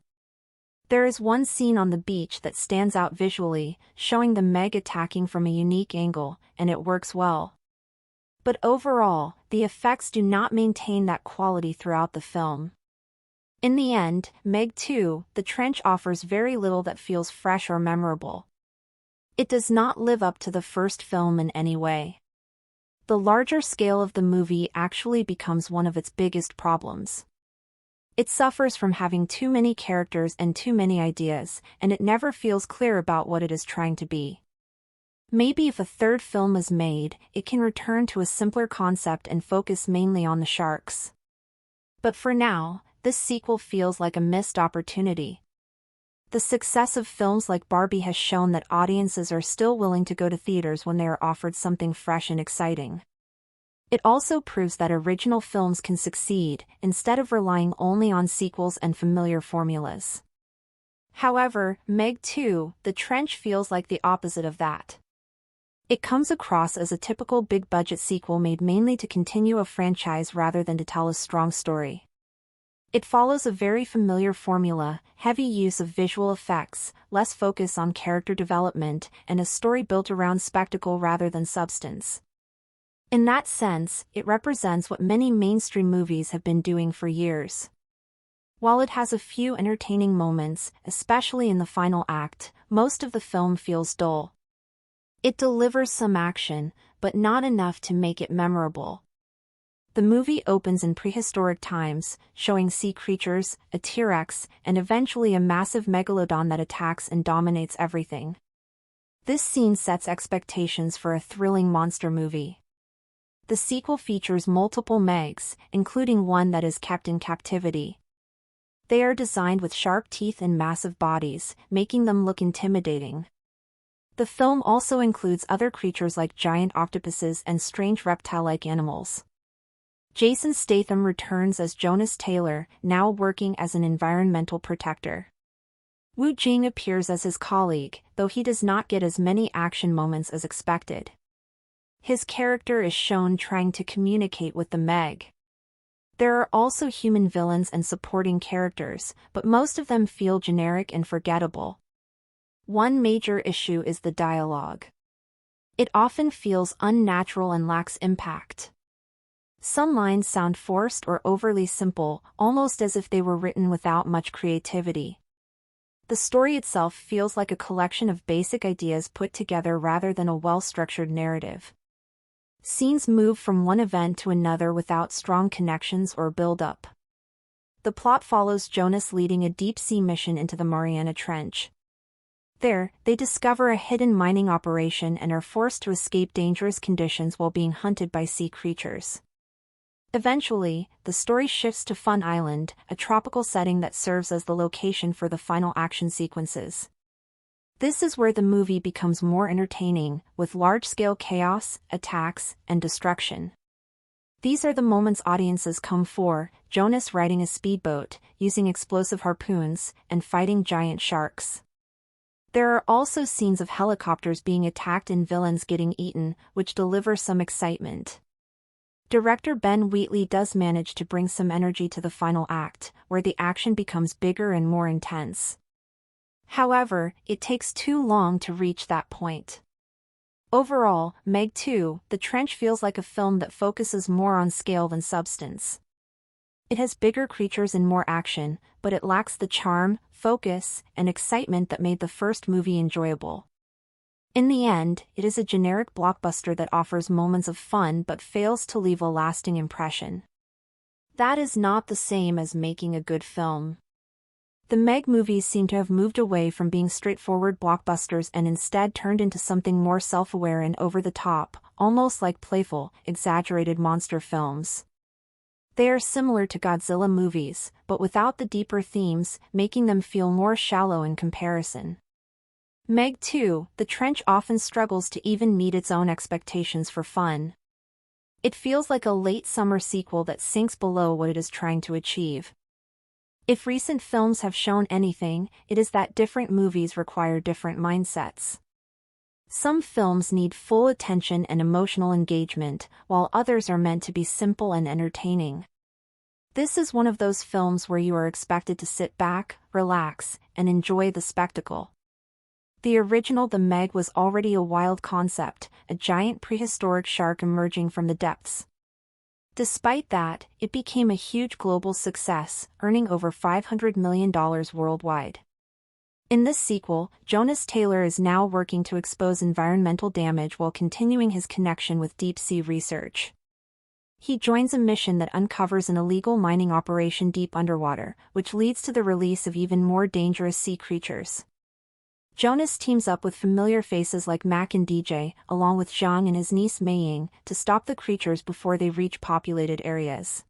There is one scene on the beach that stands out visually, showing the Meg attacking from a unique angle, and it works well. But overall, the effects do not maintain that quality throughout the film. In the end, Meg 2, The Trench offers very little that feels fresh or memorable. It does not live up to the first film in any way. The larger scale of the movie actually becomes one of its biggest problems. It suffers from having too many characters and too many ideas, and it never feels clear about what it is trying to be. Maybe if a third film is made, it can return to a simpler concept and focus mainly on the sharks. But for now, this sequel feels like a missed opportunity. The success of films like Barbie has shown that audiences are still willing to go to theaters when they are offered something fresh and exciting. It also proves that original films can succeed, instead of relying only on sequels and familiar formulas. However, Meg 2, The Trench feels like the opposite of that. It comes across as a typical big-budget sequel made mainly to continue a franchise rather than to tell a strong story. It follows a very familiar formula, heavy use of visual effects, less focus on character development, and a story built around spectacle rather than substance. In that sense, it represents what many mainstream movies have been doing for years. While it has a few entertaining moments, especially in the final act, most of the film feels dull. It delivers some action, but not enough to make it memorable. The movie opens in prehistoric times, showing sea creatures, a T-Rex, and eventually a massive megalodon that attacks and dominates everything. This scene sets expectations for a thrilling monster movie. The sequel features multiple Megs, including one that is kept in captivity. They are designed with sharp teeth and massive bodies, making them look intimidating. The film also includes other creatures like giant octopuses and strange reptile-like animals. Jason Statham returns as Jonas Taylor, now working as an environmental protector. Wu Jing appears as his colleague, though he does not get as many action moments as expected. His character is shown trying to communicate with the Meg. There are also human villains and supporting characters, but most of them feel generic and forgettable. One major issue is the dialogue. It often feels unnatural and lacks impact. Some lines sound forced or overly simple, almost as if they were written without much creativity. The story itself feels like a collection of basic ideas put together rather than a well-structured narrative. Scenes move from one event to another without strong connections or build-up. The plot follows Jonas leading a deep-sea mission into the Mariana Trench. There, they discover a hidden mining operation and are forced to escape dangerous conditions while being hunted by sea creatures. Eventually, the story shifts to Fun Island, a tropical setting that serves as the location for the final action sequences. This is where the movie becomes more entertaining, with large-scale chaos, attacks, and destruction. These are the moments audiences come for: Jonas riding a speedboat, using explosive harpoons, and fighting giant sharks. There are also scenes of helicopters being attacked and villains getting eaten, which deliver some excitement. Director Ben Wheatley does manage to bring some energy to the final act, where the action becomes bigger and more intense. However, it takes too long to reach that point. Overall, Meg 2, The Trench feels like a film that focuses more on scale than substance. It has bigger creatures and more action, but it lacks the charm, focus, and excitement that made the first movie enjoyable. In the end, it is a generic blockbuster that offers moments of fun but fails to leave a lasting impression. That is not the same as making a good film. The Meg movies seem to have moved away from being straightforward blockbusters and instead turned into something more self-aware and over-the-top, almost like playful, exaggerated monster films. They are similar to Godzilla movies, but without the deeper themes, making them feel more shallow in comparison. Meg 2, The Trench often struggles to even meet its own expectations for fun. It feels like a late summer sequel that sinks below what it is trying to achieve. If recent films have shown anything, it is that different movies require different mindsets. Some films need full attention and emotional engagement, while others are meant to be simple and entertaining. This is one of those films where you are expected to sit back, relax, and enjoy the spectacle. The original The Meg was already a wild concept, a giant prehistoric shark emerging from the depths. Despite that, it became a huge global success, earning over $500 million worldwide. In this sequel, Jonas Taylor is now working to expose environmental damage while continuing his connection with deep-sea research. He joins a mission that uncovers an illegal mining operation deep underwater, which leads to the release of even more dangerous sea creatures. Jonas teams up with familiar faces like Mac and DJ, along with Zhang and his niece Meiying, to stop the creatures before they reach populated areas.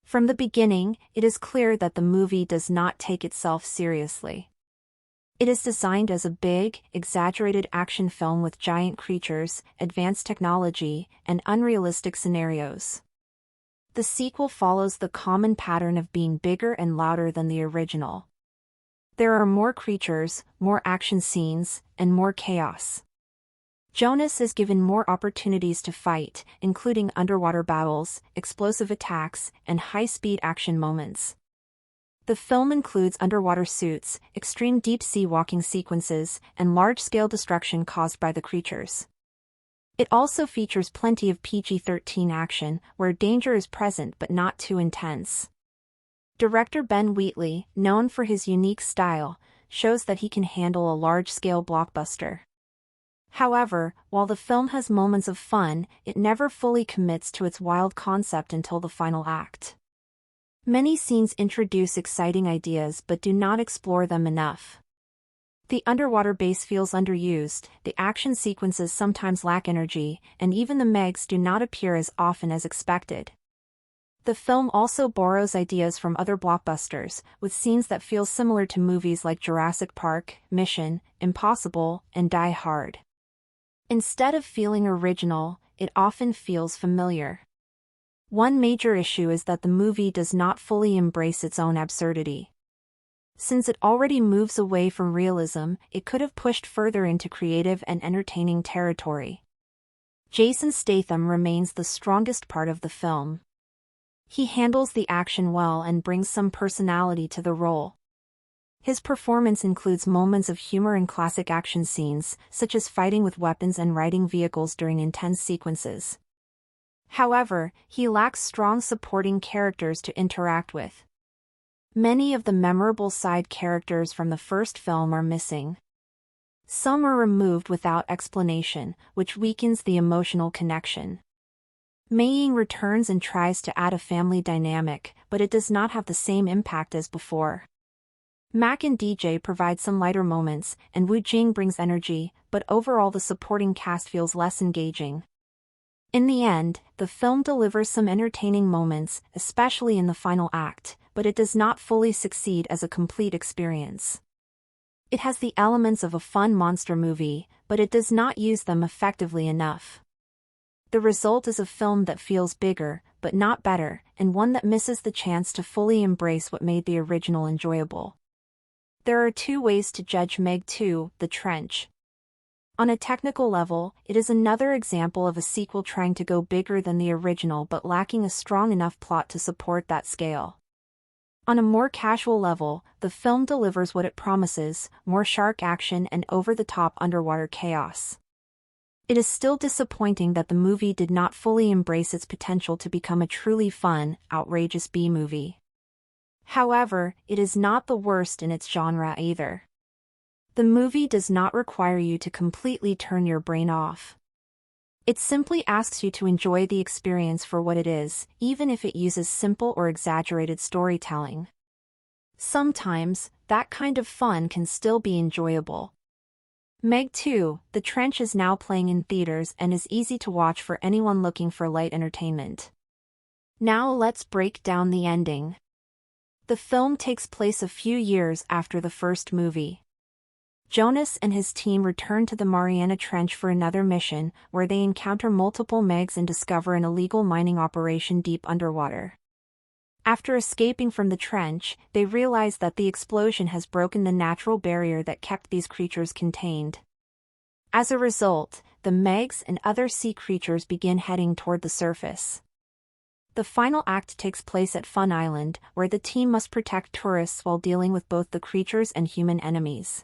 From the beginning, it is clear that the movie does not take itself seriously. It is designed as a big, exaggerated action film with giant creatures, advanced technology, and unrealistic scenarios. The sequel follows the common pattern of being bigger and louder than the original. There are more creatures, more action scenes, and more chaos. Jonas is given more opportunities to fight, including underwater battles, explosive attacks, and high-speed action moments. The film includes underwater suits, extreme deep-sea walking sequences, and large-scale destruction caused by the creatures. It also features plenty of PG-13 action, where danger is present but not too intense. Director Ben Wheatley, known for his unique style, shows that he can handle a large-scale blockbuster. However, while the film has moments of fun, it never fully commits to its wild concept until the final act. Many scenes introduce exciting ideas but do not explore them enough. The underwater base feels underused, the action sequences sometimes lack energy, and even the Megs do not appear as often as expected. The film also borrows ideas from other blockbusters, with scenes that feel similar to movies like Jurassic Park, Mission Impossible, and Die Hard. Instead of feeling original, it often feels familiar. One major issue is that the movie does not fully embrace its own absurdity. Since it already moves away from realism, it could have pushed further into creative and entertaining territory. Jason Statham remains the strongest part of the film. He handles the action well and brings some personality to the role. His performance includes moments of humor and classic action scenes, such as fighting with weapons and riding vehicles during intense sequences. However, he lacks strong supporting characters to interact with. Many of the memorable side characters from the first film are missing. Some are removed without explanation, which weakens the emotional connection. Meiying returns and tries to add a family dynamic, but it does not have the same impact as before. Mac and DJ provide some lighter moments, and Wu Jing brings energy, but overall the supporting cast feels less engaging. In the end, the film delivers some entertaining moments, especially in the final act, but it does not fully succeed as a complete experience. It has the elements of a fun monster movie, but it does not use them effectively enough. The result is a film that feels bigger, but not better, and one that misses the chance to fully embrace what made the original enjoyable. There are two ways to judge Meg 2: The Trench. On a technical level, it is another example of a sequel trying to go bigger than the original but lacking a strong enough plot to support that scale. On a more casual level, the film delivers what it promises: more shark action and over-the-top underwater chaos. It is still disappointing that the movie did not fully embrace its potential to become a truly fun, outrageous B-movie. However, it is not the worst in its genre either. The movie does not require you to completely turn your brain off. It simply asks you to enjoy the experience for what it is, even if it uses simple or exaggerated storytelling. Sometimes, that kind of fun can still be enjoyable. Meg 2: The Trench is now playing in theaters and is easy to watch for anyone looking for light entertainment. Now let's break down the ending. The film takes place a few years after the first movie. Jonas and his team return to the Mariana Trench for another mission, where they encounter multiple Megs and discover an illegal mining operation deep underwater. After escaping from the trench, they realize that the explosion has broken the natural barrier that kept these creatures contained. As a result, the Megs and other sea creatures begin heading toward the surface. The final act takes place at Fun Island, where the team must protect tourists while dealing with both the creatures and human enemies.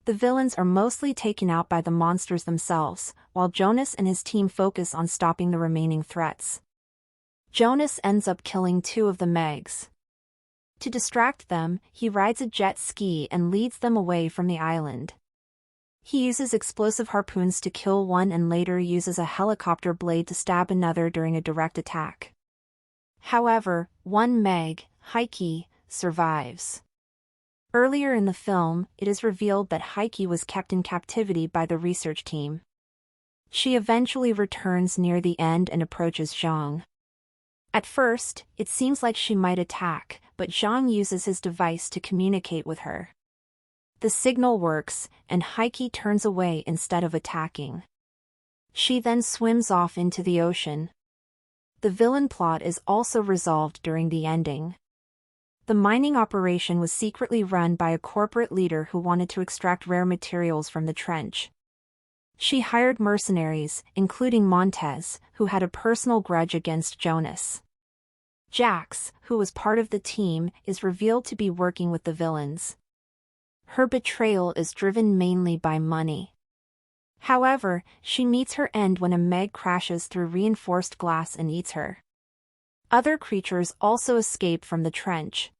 The villains are mostly taken out by the monsters themselves, while Jonas and his team focus on stopping the remaining threats. Jonas ends up killing 2 of the Megs. To distract them, he rides a jet ski and leads them away from the island. He uses explosive harpoons to kill one and later uses a helicopter blade to stab another during a direct attack. However, one Meg, Heike, survives. Earlier in the film, it is revealed that Heike was kept in captivity by the research team. She eventually returns near the end and approaches Zhang. At first, it seems like she might attack, but Zhang uses his device to communicate with her. The signal works, and Heike turns away instead of attacking. She then swims off into the ocean. The villain plot is also resolved during the ending. The mining operation was secretly run by a corporate leader who wanted to extract rare materials from the trench. She hired mercenaries, including Montez, who had a personal grudge against Jonas. Jax, who was part of the team, is revealed to be working with the villains. Her betrayal is driven mainly by money. However, she meets her end when a Meg crashes through reinforced glass and eats her. Other creatures also escape from the trench.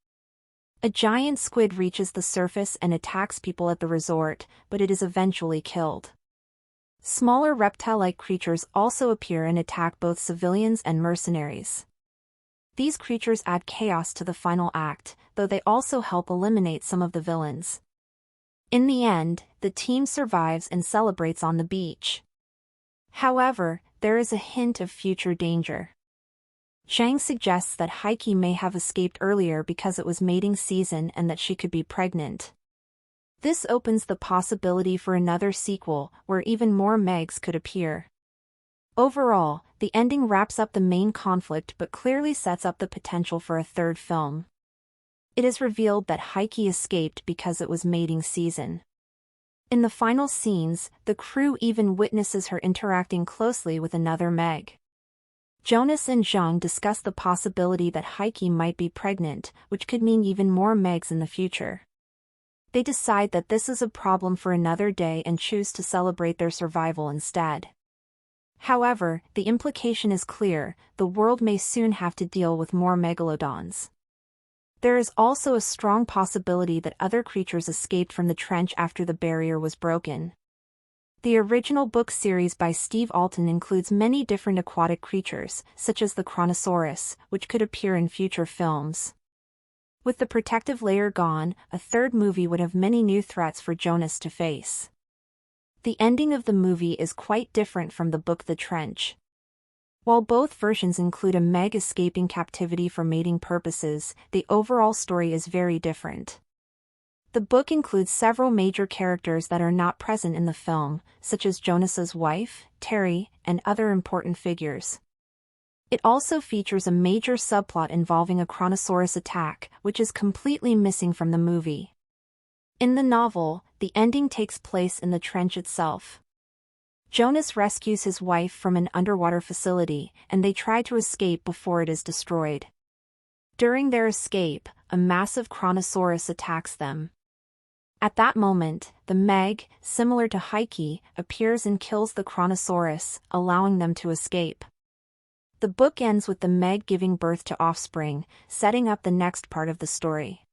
A giant squid reaches the surface and attacks people at the resort, but it is eventually killed. Smaller reptile-like creatures also appear and attack both civilians and mercenaries. These creatures add chaos to the final act, though they also help eliminate some of the villains. In the end, the team survives and celebrates on the beach. However, there is a hint of future danger. Zhang suggests that Heike may have escaped earlier because it was mating season and that she could be pregnant. This opens the possibility for another sequel, where even more Megs could appear. Overall, the ending wraps up the main conflict but clearly sets up the potential for a third film. It is revealed that Heike escaped because it was mating season. In the final scenes, the crew even witnesses her interacting closely with another Meg. Jonas and Zhang discuss the possibility that Heike might be pregnant, which could mean even more Megs in the future. They decide that this is a problem for another day and choose to celebrate their survival instead. However, the implication is clear: the world may soon have to deal with more megalodons. There is also a strong possibility that other creatures escaped from the trench after the barrier was broken. The original book series by Steve Alton includes many different aquatic creatures, such as the Chronosaurus, which could appear in future films. With the protective layer gone, a third movie would have many new threats for Jonas to face. The ending of the movie is quite different from the book The Trench. While both versions include a Meg escaping captivity for mating purposes, the overall story is very different. The book includes several major characters that are not present in the film, such as Jonas's wife, Terry, and other important figures. It also features a major subplot involving a Kronosaurus attack, which is completely missing from the movie. In the novel, the ending takes place in the trench itself. Jonas rescues his wife from an underwater facility, and they try to escape before it is destroyed. During their escape, a massive Kronosaurus attacks them. At that moment, the Meg, similar to Heike, appears and kills the Kronosaurus, allowing them to escape. The book ends with the Meg giving birth to offspring, setting up the next part of the story.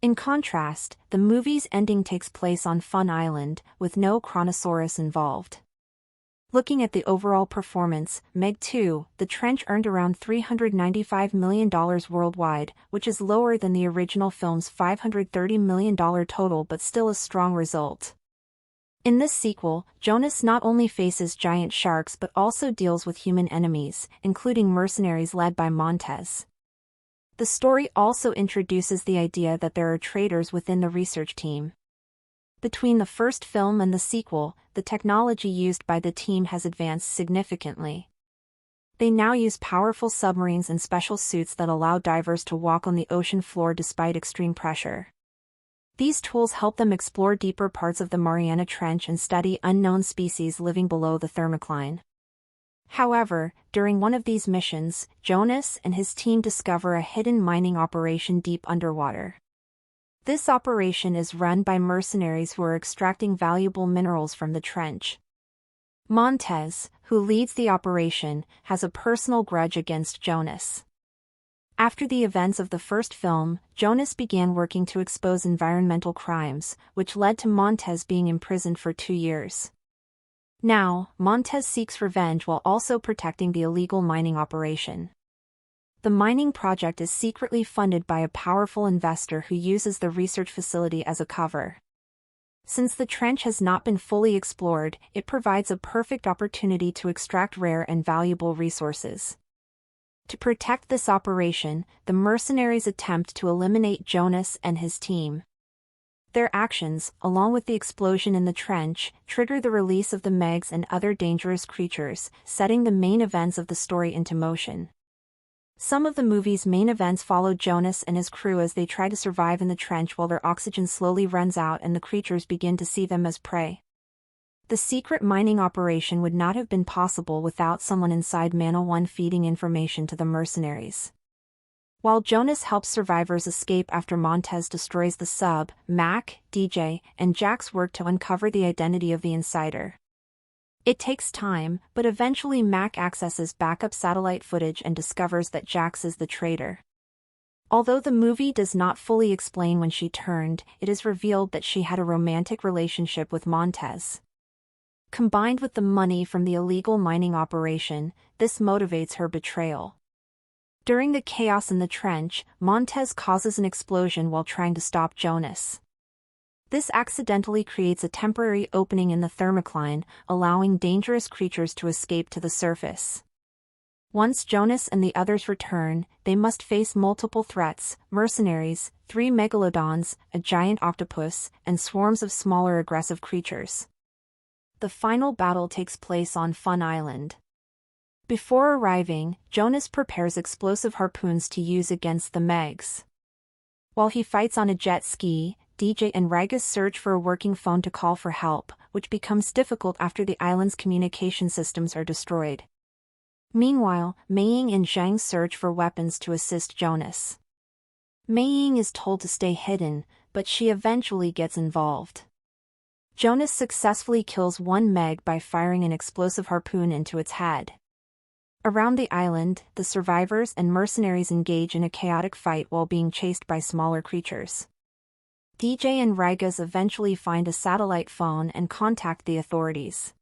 In contrast, the movie's ending takes place on Fun Island, with no Kronosaurus involved. Looking at the overall performance, Meg 2, The Trench earned around $395 million worldwide, which is lower than the original film's $530 million total but still a strong result. In this sequel, Jonas not only faces giant sharks but also deals with human enemies, including mercenaries led by Montez. The story also introduces the idea that there are traitors within the research team. Between the first film and the sequel, the technology used by the team has advanced significantly. They now use powerful submarines and special suits that allow divers to walk on the ocean floor despite extreme pressure. These tools help them explore deeper parts of the Mariana Trench and study unknown species living below the thermocline. However, during one of these missions, Jonas and his team discover a hidden mining operation deep underwater. This operation is run by mercenaries who are extracting valuable minerals from the trench. Montez, who leads the operation, has a personal grudge against Jonas. After the events of the first film, Jonas began working to expose environmental crimes, which led to Montez being imprisoned for 2 years. Now, Montez seeks revenge while also protecting the illegal mining operation. The mining project is secretly funded by a powerful investor who uses the research facility as a cover. Since the trench has not been fully explored, it provides a perfect opportunity to extract rare and valuable resources. To protect this operation, the mercenaries attempt to eliminate Jonas and his team. Their actions, along with the explosion in the trench, trigger the release of the Megs and other dangerous creatures, setting the main events of the story into motion. Some of the movie's main events follow Jonas and his crew as they try to survive in the trench while their oxygen slowly runs out and the creatures begin to see them as prey. The secret mining operation would not have been possible without someone inside Mana 1 feeding information to the mercenaries. While Jonas helps survivors escape after Montez destroys the sub, Mac, DJ, and Jax work to uncover the identity of the insider. It takes time, but eventually Mac accesses backup satellite footage and discovers that Jax is the traitor. Although the movie does not fully explain when she turned, it is revealed that she had a romantic relationship with Montez. Combined with the money from the illegal mining operation, this motivates her betrayal. During the chaos in the trench, Montez causes an explosion while trying to stop Jonas. This accidentally creates a temporary opening in the thermocline, allowing dangerous creatures to escape to the surface. Once Jonas and the others return, they must face multiple threats: mercenaries, 3 megalodons, a giant octopus, and swarms of smaller aggressive creatures. The final battle takes place on Fun Island. Before arriving, Jonas prepares explosive harpoons to use against the Megs. While he fights on a jet ski, DJ and Ragus search for a working phone to call for help, which becomes difficult after the island's communication systems are destroyed. Meanwhile, Meiying and Zhang search for weapons to assist Jonas. Meiying is told to stay hidden, but she eventually gets involved. Jonas successfully kills one Meg by firing an explosive harpoon into its head. Around the island, the survivors and mercenaries engage in a chaotic fight while being chased by smaller creatures. DJ and Ragas eventually find a satellite phone and contact the authorities.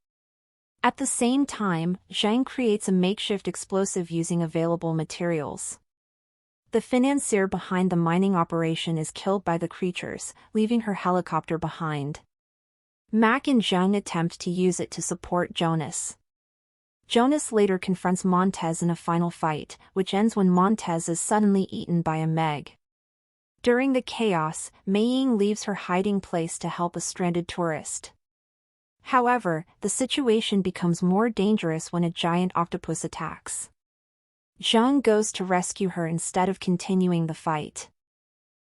At the same time, Zhang creates a makeshift explosive using available materials. The financier behind the mining operation is killed by the creatures, leaving her helicopter behind. Mac and Zhang attempt to use it to support Jonas. Jonas later confronts Montez in a final fight, which ends when Montez is suddenly eaten by a Meg. During the chaos, Meiying leaves her hiding place to help a stranded tourist. However, the situation becomes more dangerous when a giant octopus attacks. Zhang goes to rescue her instead of continuing the fight.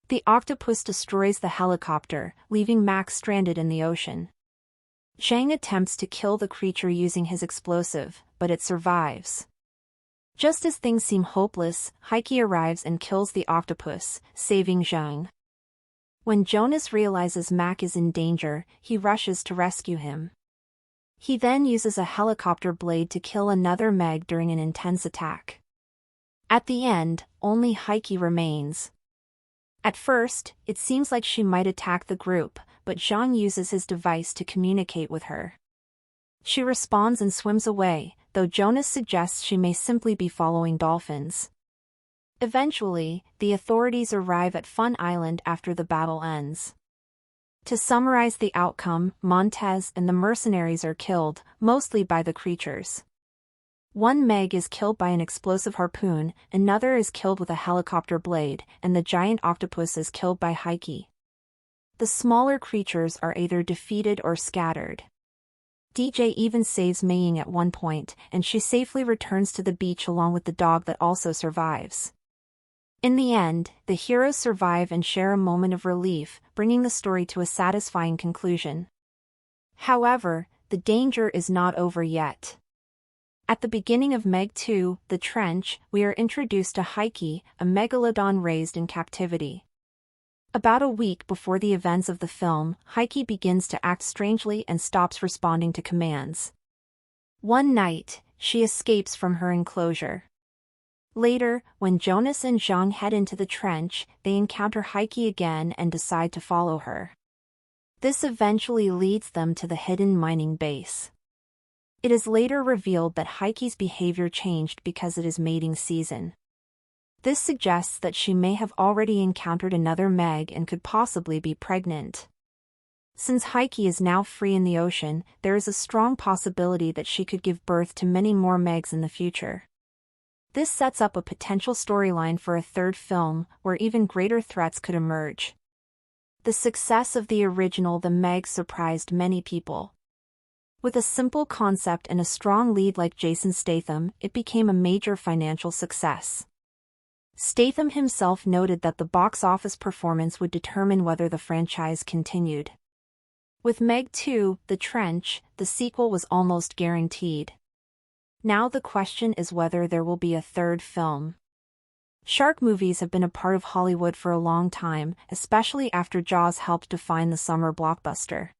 The octopus destroys the helicopter, leaving Max stranded in the ocean. Zhang attempts to kill the creature using his explosive, but it survives. Just as things seem hopeless, Heike arrives and kills the octopus, saving Zhang. When Jonas realizes Mac is in danger, he rushes to rescue him. He then uses a helicopter blade to kill another Meg during an intense attack. At the end, only Heike remains. At first, it seems like she might attack the group, but Zhang uses his device to communicate with her. She responds and swims away, though Jonas suggests she may simply be following dolphins. Eventually, the authorities arrive at Fun Island after the battle ends. To summarize the outcome, Montez and the mercenaries are killed, mostly by the creatures. One Meg is killed by an explosive harpoon, another is killed with a helicopter blade, and the giant octopus is killed by Heike. The smaller creatures are either defeated or scattered. DJ even saves Meiying at one point, and she safely returns to the beach along with the dog that also survives. In the end, the heroes survive and share a moment of relief, bringing the story to a satisfying conclusion. However, the danger is not over yet. At the beginning of Meg 2, The Trench, we are introduced to Heike, a megalodon raised in captivity. About a week before the events of the film, Heike begins to act strangely and stops responding to commands. One night, she escapes from her enclosure. Later, when Jonas and Zhang head into the trench, they encounter Heike again and decide to follow her. This eventually leads them to the hidden mining base. It is later revealed that Heike's behavior changed because it is mating season. This suggests that she may have already encountered another Meg and could possibly be pregnant. Since Heike is now free in the ocean, there is a strong possibility that she could give birth to many more Megs in the future. This sets up a potential storyline for a third film, where even greater threats could emerge. The success of the original The Meg surprised many people. With a simple concept and a strong lead like Jason Statham, it became a major financial success. Statham himself noted that the box office performance would determine whether the franchise continued. With Meg 2, The Trench, the sequel was almost guaranteed. Now the question is whether there will be a third film. Shark movies have been a part of Hollywood for a long time, especially after Jaws helped define the summer blockbuster.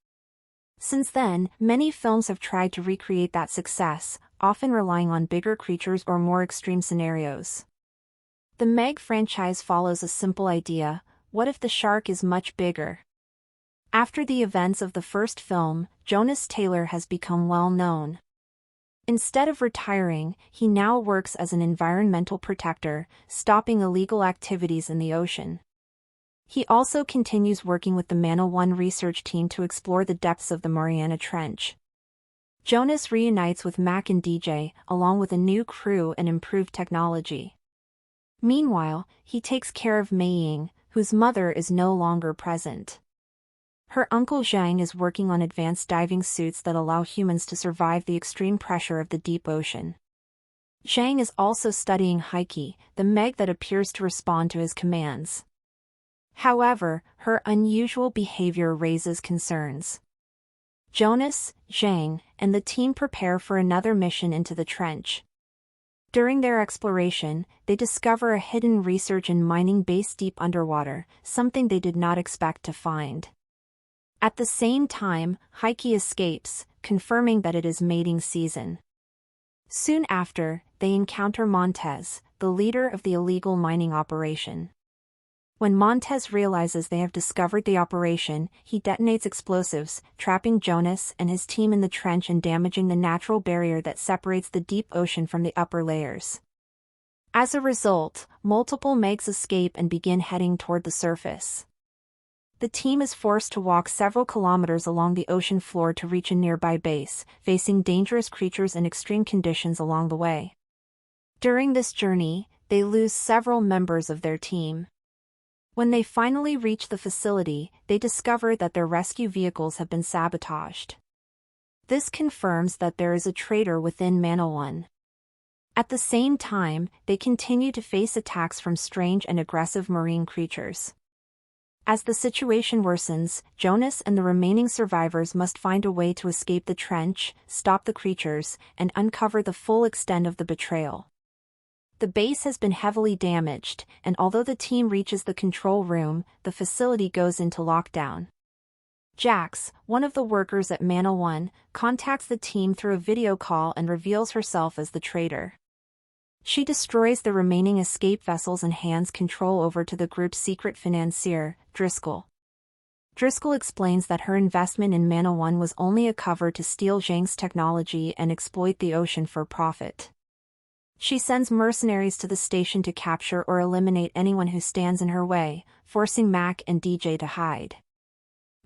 Since then, many films have tried to recreate that success, often relying on bigger creatures or more extreme scenarios. The Meg franchise follows a simple idea: what if the shark is much bigger? After the events of the first film, Jonas Taylor has become well known. Instead of retiring, he now works as an environmental protector, stopping illegal activities in the ocean. He also continues working with the Mana 1 research team to explore the depths of the Mariana Trench. Jonas reunites with Mac and DJ, along with a new crew and improved technology. Meanwhile, he takes care of Meiying, whose mother is no longer present. Her uncle Zhang is working on advanced diving suits that allow humans to survive the extreme pressure of the deep ocean. Zhang is also studying Heike, the Meg that appears to respond to his commands. However, her unusual behavior raises concerns. Jonas, Zhang, and the team prepare for another mission into the trench. During their exploration, they discover a hidden research and mining base deep underwater, something they did not expect to find. At the same time, Heike escapes, confirming that it is mating season. Soon after, they encounter Montez, the leader of the illegal mining operation. When Montez realizes they have discovered the operation, he detonates explosives, trapping Jonas and his team in the trench and damaging the natural barrier that separates the deep ocean from the upper layers. As a result, multiple Megs escape and begin heading toward the surface. The team is forced to walk several kilometers along the ocean floor to reach a nearby base, facing dangerous creatures and extreme conditions along the way. During this journey, they lose several members of their team. When they finally reach the facility, they discover that their rescue vehicles have been sabotaged. This confirms that there is a traitor within Megalodon. At the same time, they continue to face attacks from strange and aggressive marine creatures. As the situation worsens, Jonas and the remaining survivors must find a way to escape the trench, stop the creatures, and uncover the full extent of the betrayal. The base has been heavily damaged, and although the team reaches the control room, the facility goes into lockdown. Jax, one of the workers at Megalodon, contacts the team through a video call and reveals herself as the traitor. She destroys the remaining escape vessels and hands control over to the group's secret financier, Driscoll. Driscoll explains that her investment in Megalodon was only a cover to steal Zhang's technology and exploit the ocean for profit. She sends mercenaries to the station to capture or eliminate anyone who stands in her way, forcing Mac and DJ to hide.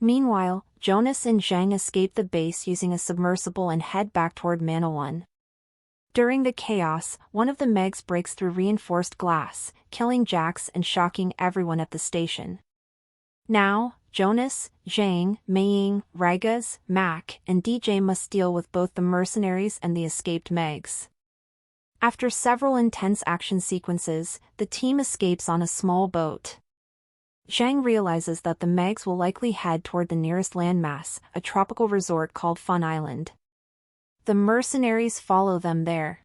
Meanwhile, Jonas and Zhang escape the base using a submersible and head back toward Megalodon. During the chaos, one of the Megs breaks through reinforced glass, killing Jax and shocking everyone at the station. Now, Jonas, Zhang, Meiying, Raigas, Mac, and DJ must deal with both the mercenaries and the escaped Megs. After several intense action sequences, the team escapes on a small boat. Zhang realizes that the Megs will likely head toward the nearest landmass, a tropical resort called Fun Island. The mercenaries follow them there.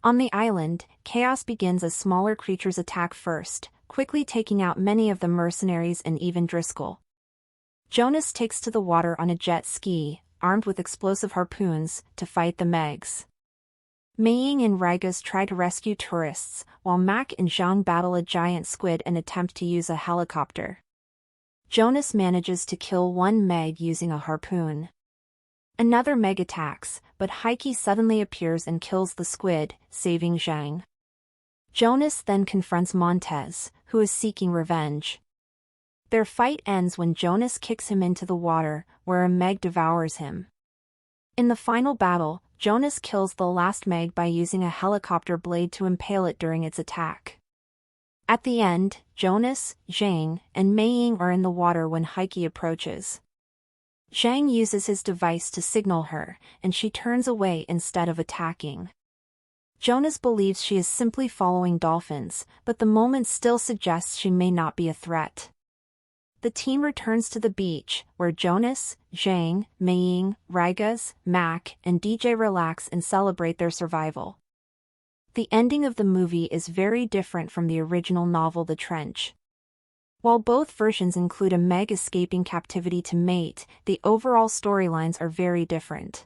On the island, chaos begins as smaller creatures attack first, quickly taking out many of the mercenaries and even Driscoll. Jonas takes to the water on a jet ski, armed with explosive harpoons, to fight the Megs. Meiying and Raigas try to rescue tourists, while Mac and Zhang battle a giant squid and attempt to use a helicopter. Jonas manages to kill one Meg using a harpoon. Another Meg attacks, but Heike suddenly appears and kills the squid, saving Zhang. Jonas then confronts Montez, who is seeking revenge. Their fight ends when Jonas kicks him into the water, where a Meg devours him. In the final battle, Jonas kills the last Meg by using a helicopter blade to impale it during its attack. At the end, Jonas, Zhang, and Meiying are in the water when Heike approaches. Zhang uses his device to signal her, and she turns away instead of attacking. Jonas believes she is simply following dolphins, but the moment still suggests she may not be a threat. The team returns to the beach, where Jonas, Zhang, Meiying, Raigas, Mac, and DJ relax and celebrate their survival. The ending of the movie is very different from the original novel The Trench. While both versions include a Meg escaping captivity to mate, the overall storylines are very different.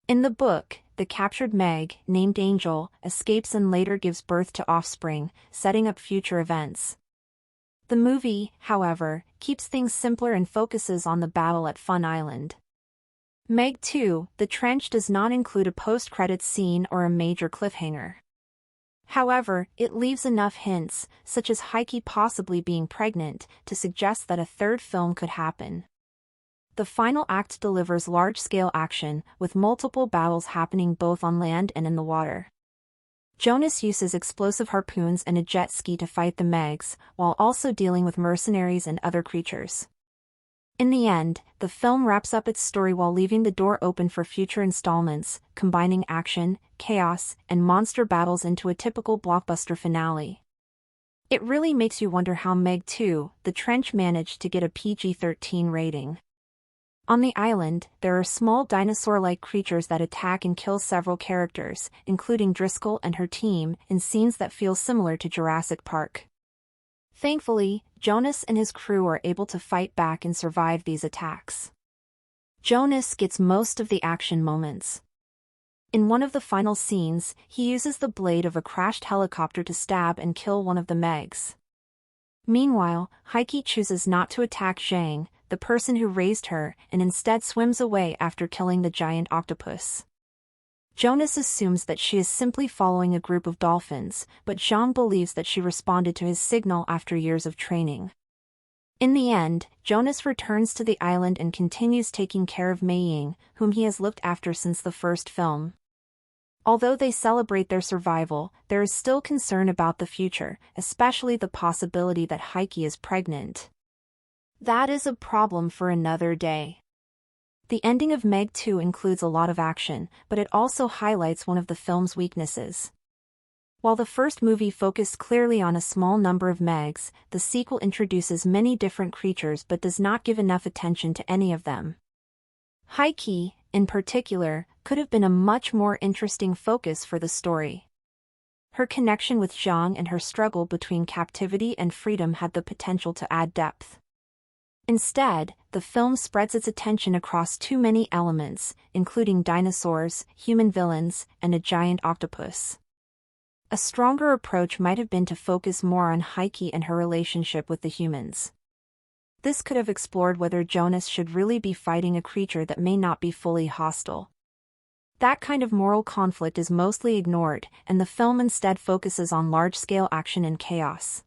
In the book, the captured Meg, named Angel, escapes and later gives birth to offspring, setting up future events. The movie, however, keeps things simpler and focuses on the battle at Fun Island. Meg 2, The Trench does not include a post-credits scene or a major cliffhanger. However, it leaves enough hints, such as Heike possibly being pregnant, to suggest that a third film could happen. The final act delivers large-scale action, with multiple battles happening both on land and in the water. Jonas uses explosive harpoons and a jet ski to fight the Megs, while also dealing with mercenaries and other creatures. In the end, the film wraps up its story while leaving the door open for future installments, combining action, chaos, and monster battles into a typical blockbuster finale. It really makes you wonder how Meg 2, The Trench managed to get a PG-13 rating. On the island, there are small dinosaur-like creatures that attack and kill several characters, including Driscoll and her team, in scenes that feel similar to Jurassic Park. Thankfully, Jonas and his crew are able to fight back and survive these attacks. Jonas gets most of the action moments. In one of the final scenes, he uses the blade of a crashed helicopter to stab and kill one of the Megs. Meanwhile, Heike chooses not to attack Zhang, the person who raised her, and instead swims away after killing the giant octopus. Jonas assumes that she is simply following a group of dolphins, but Jean believes that she responded to his signal after years of training. In the end, Jonas returns to the island and continues taking care of Mei Ying, whom he has looked after since the first film. Although they celebrate their survival, there is still concern about the future, especially the possibility that Heike is pregnant. That is a problem for another day. The ending of Meg 2 includes a lot of action, but it also highlights one of the film's weaknesses. While the first movie focused clearly on a small number of Megs, the sequel introduces many different creatures but does not give enough attention to any of them. Heike, in particular, could have been a much more interesting focus for the story. Her connection with Zhang and her struggle between captivity and freedom had the potential to add depth. Instead, the film spreads its attention across too many elements, including dinosaurs, human villains, and a giant octopus. A stronger approach might have been to focus more on Heike and her relationship with the humans. This could have explored whether Jonas should really be fighting a creature that may not be fully hostile. That kind of moral conflict is mostly ignored, and the film instead focuses on large-scale action and chaos.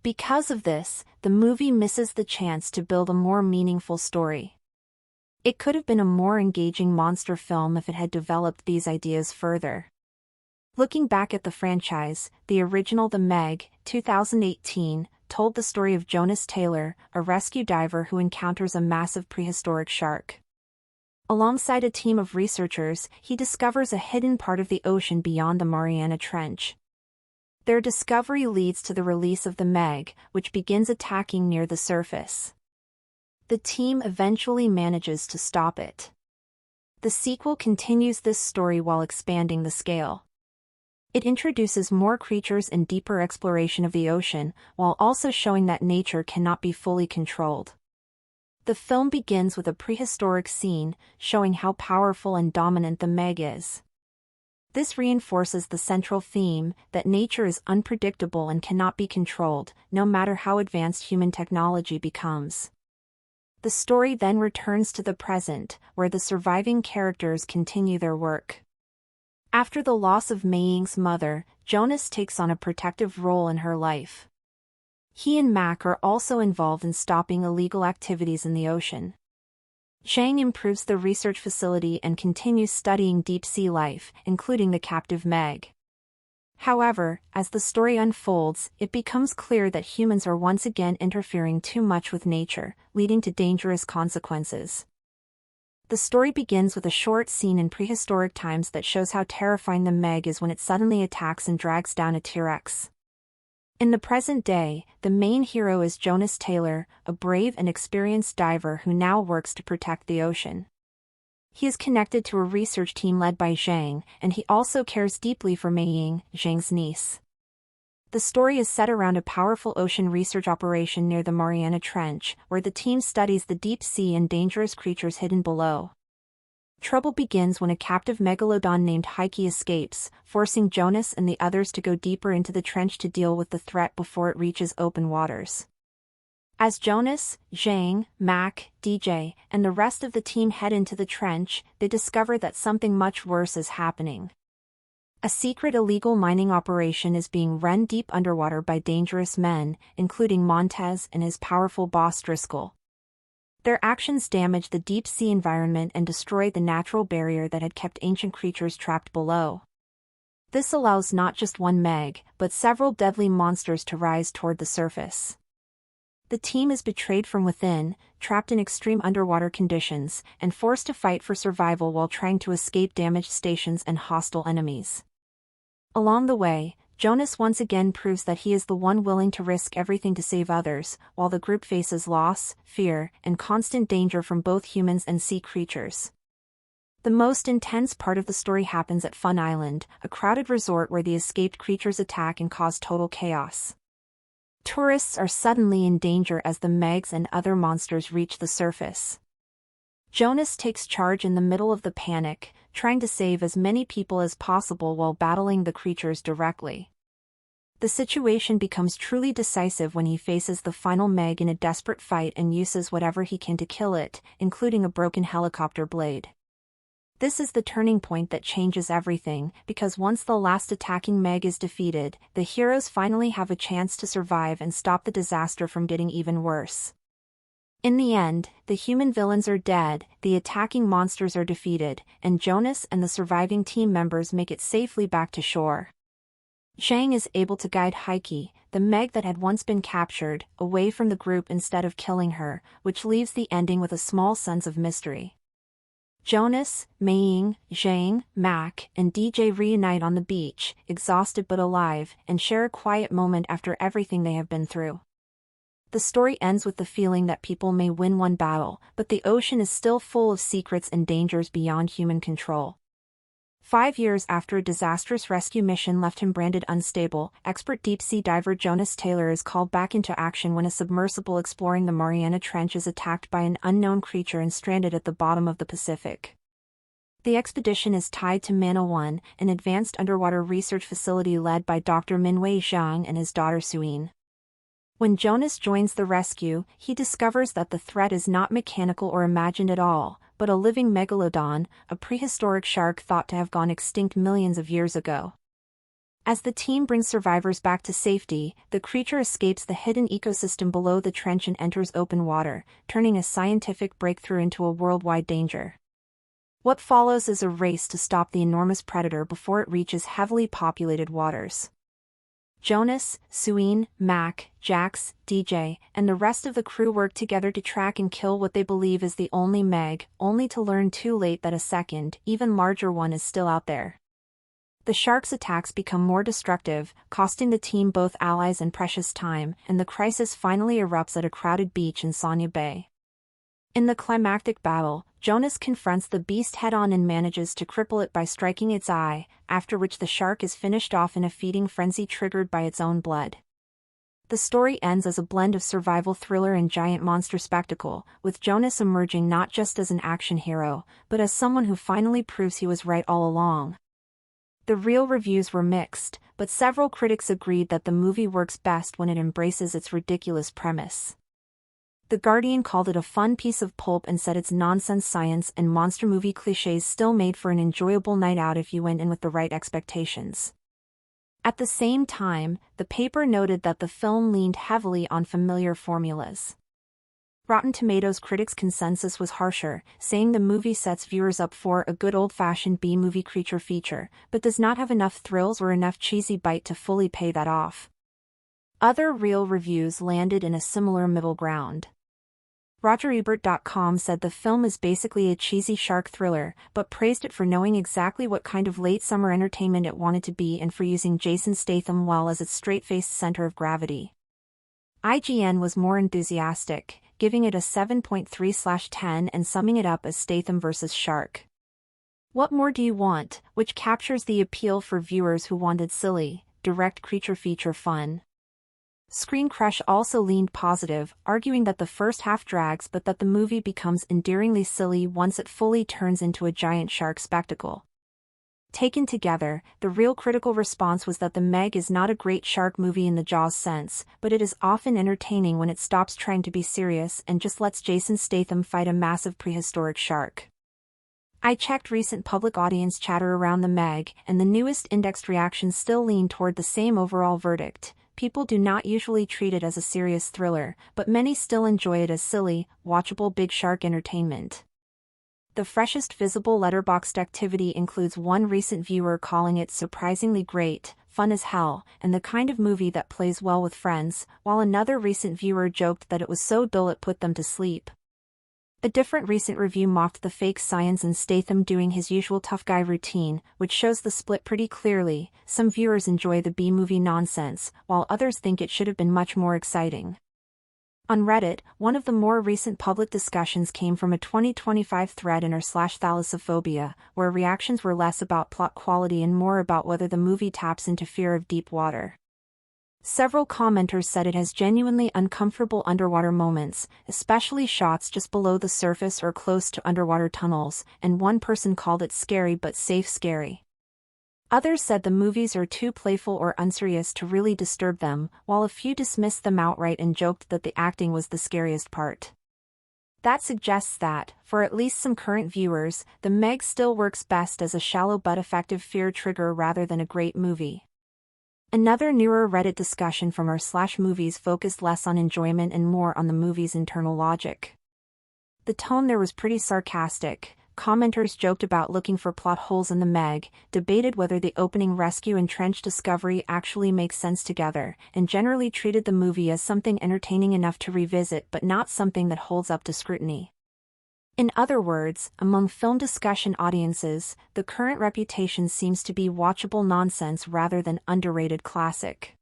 Because of this, the movie misses the chance to build a more meaningful story. It could have been a more engaging monster film if it had developed these ideas further. Looking back at the franchise, the original The Meg, 2018, told the story of Jonas Taylor, a rescue diver who encounters a massive prehistoric shark. Alongside a team of researchers, he discovers a hidden part of the ocean beyond the Mariana Trench. Their discovery leads to the release of the Meg, which begins attacking near the surface. The team eventually manages to stop it. The sequel continues this story while expanding the scale. It introduces more creatures and deeper exploration of the ocean, while also showing that nature cannot be fully controlled. The film begins with a prehistoric scene, showing how powerful and dominant the Meg is. This reinforces the central theme, that nature is unpredictable and cannot be controlled, no matter how advanced human technology becomes. The story then returns to the present, where the surviving characters continue their work. After the loss of Mei Ying's mother, Jonas takes on a protective role in her life. He and Mac are also involved in stopping illegal activities in the ocean. Zhang improves the research facility and continues studying deep-sea life, including the captive Meg. However, as the story unfolds, it becomes clear that humans are once again interfering too much with nature, leading to dangerous consequences. The story begins with a short scene in prehistoric times that shows how terrifying the Meg is when it suddenly attacks and drags down a T-Rex. In the present day, the main hero is Jonas Taylor, a brave and experienced diver who now works to protect the ocean. He is connected to a research team led by Zhang, and he also cares deeply for Mei Ying, Zhang's niece. The story is set around a powerful ocean research operation near the Mariana Trench, where the team studies the deep sea and dangerous creatures hidden below. Trouble begins when a captive Megalodon named Heike escapes, forcing Jonas and the others to go deeper into the trench to deal with the threat before it reaches open waters. As Jonas, Zhang, Mac, DJ, and the rest of the team head into the trench, they discover that something much worse is happening. A secret illegal mining operation is being run deep underwater by dangerous men, including Montez and his powerful boss Driscoll. Their actions damage the deep-sea environment and destroy the natural barrier that had kept ancient creatures trapped below. This allows not just one Meg, but several deadly monsters to rise toward the surface. The team is betrayed from within, trapped in extreme underwater conditions, and forced to fight for survival while trying to escape damaged stations and hostile enemies. Along the way, Jonas once again proves that he is the one willing to risk everything to save others, while the group faces loss, fear, and constant danger from both humans and sea creatures. The most intense part of the story happens at Fun Island, a crowded resort where the escaped creatures attack and cause total chaos. Tourists are suddenly in danger as the Megs and other monsters reach the surface. Jonas takes charge in the middle of the panic, trying to save as many people as possible while battling the creatures directly. The situation becomes truly decisive when he faces the final Meg in a desperate fight and uses whatever he can to kill it, including a broken helicopter blade. This is the turning point that changes everything, because once the last attacking Meg is defeated, the heroes finally have a chance to survive and stop the disaster from getting even worse. In the end, the human villains are dead, the attacking monsters are defeated, and Jonas and the surviving team members make it safely back to shore. Zhang is able to guide Heike, the Meg that had once been captured, away from the group instead of killing her, which leaves the ending with a small sense of mystery. Jonas, Meiying, Zhang, Mac, and DJ reunite on the beach, exhausted but alive, and share a quiet moment after everything they have been through. The story ends with the feeling that people may win one battle, but the ocean is still full of secrets and dangers beyond human control. 5 years after a disastrous rescue mission left him branded unstable, expert deep-sea diver Jonas Taylor is called back into action when a submersible exploring the Mariana Trench is attacked by an unknown creature and stranded at the bottom of the Pacific. The expedition is tied to Mana 1, an advanced underwater research facility led by Dr. Minwei Zhang and his daughter Suyin. When Jonas joins the rescue, he discovers that the threat is not mechanical or imagined at all, but a living Megalodon, a prehistoric shark thought to have gone extinct millions of years ago. As the team brings survivors back to safety, the creature escapes the hidden ecosystem below the trench and enters open water, turning a scientific breakthrough into a worldwide danger. What follows is a race to stop the enormous predator before it reaches heavily populated waters. Jonas, Suyin, Mac, Jax, DJ, and the rest of the crew work together to track and kill what they believe is the only Meg, only to learn too late that a second, even larger one is still out there. The shark's attacks become more destructive, costing the team both allies and precious time, and the crisis finally erupts at a crowded beach in Sanya Bay. In the climactic battle, Jonas confronts the beast head-on and manages to cripple it by striking its eye, after which the shark is finished off in a feeding frenzy triggered by its own blood. The story ends as a blend of survival thriller and giant monster spectacle, with Jonas emerging not just as an action hero, but as someone who finally proves he was right all along. The real reviews were mixed, but several critics agreed that the movie works best when it embraces its ridiculous premise. The Guardian called it a fun piece of pulp and said its nonsense science and monster movie clichés still made for an enjoyable night out if you went in with the right expectations. At the same time, the paper noted that the film leaned heavily on familiar formulas. Rotten Tomatoes critics' consensus was harsher, saying the movie sets viewers up for a good old-fashioned B-movie creature feature, but does not have enough thrills or enough cheesy bite to fully pay that off. Other real reviews landed in a similar middle ground. RogerEbert.com said the film is basically a cheesy shark thriller, but praised it for knowing exactly what kind of late-summer entertainment it wanted to be and for using Jason Statham well as its straight-faced center of gravity. IGN was more enthusiastic, giving it a 7.3/10 and summing it up as Statham vs. Shark. What more do you want, which captures the appeal for viewers who wanted silly, direct creature feature fun. Screen Crush also leaned positive, arguing that the first half drags but that the movie becomes endearingly silly once it fully turns into a giant shark spectacle. Taken together, the real critical response was that The Meg is not a great shark movie in the Jaws sense, but it is often entertaining when it stops trying to be serious and just lets Jason Statham fight a massive prehistoric shark. I checked recent public audience chatter around The Meg, and the newest indexed reactions still lean toward the same overall verdict. People do not usually treat it as a serious thriller, but many still enjoy it as silly, watchable big shark entertainment. The freshest visible Letterboxd activity includes one recent viewer calling it surprisingly great, fun as hell, and the kind of movie that plays well with friends, while another recent viewer joked that it was so dull it put them to sleep. A different recent review mocked the fake science and Statham doing his usual tough guy routine, which shows the split pretty clearly. Some viewers enjoy the B-movie nonsense, while others think it should have been much more exciting. On Reddit, one of the more recent public discussions came from a 2025 thread in r/thalassophobia, where reactions were less about plot quality and more about whether the movie taps into fear of deep water. Several commenters said it has genuinely uncomfortable underwater moments, especially shots just below the surface or close to underwater tunnels, and one person called it scary but safe scary. Others said the movies are too playful or unserious to really disturb them, while a few dismissed them outright and joked that the acting was the scariest part. That suggests that, for at least some current viewers, The Meg still works best as a shallow but effective fear trigger rather than a great movie. Another newer Reddit discussion from r/movies focused less on enjoyment and more on the movie's internal logic. The tone there was pretty sarcastic. Commenters joked about looking for plot holes in The Meg, debated whether the opening rescue and trench discovery actually make sense together, and generally treated the movie as something entertaining enough to revisit but not something that holds up to scrutiny. In other words, among film discussion audiences, the current reputation seems to be watchable nonsense rather than underrated classic.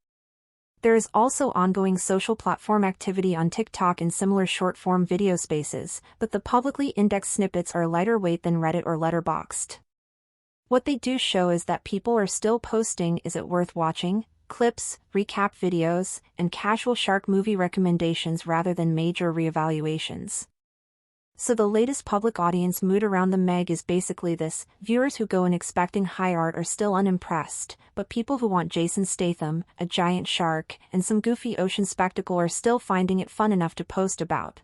There is also ongoing social platform activity on TikTok and similar short-form video spaces, but the publicly indexed snippets are lighter weight than Reddit or Letterboxd. What they do show is that people are still posting "is it worth watching?" clips, recap videos, and casual shark movie recommendations rather than major reevaluations. So the latest public audience mood around The Meg is basically this: viewers who go in expecting high art are still unimpressed, but people who want Jason Statham, a giant shark, and some goofy ocean spectacle are still finding it fun enough to post about.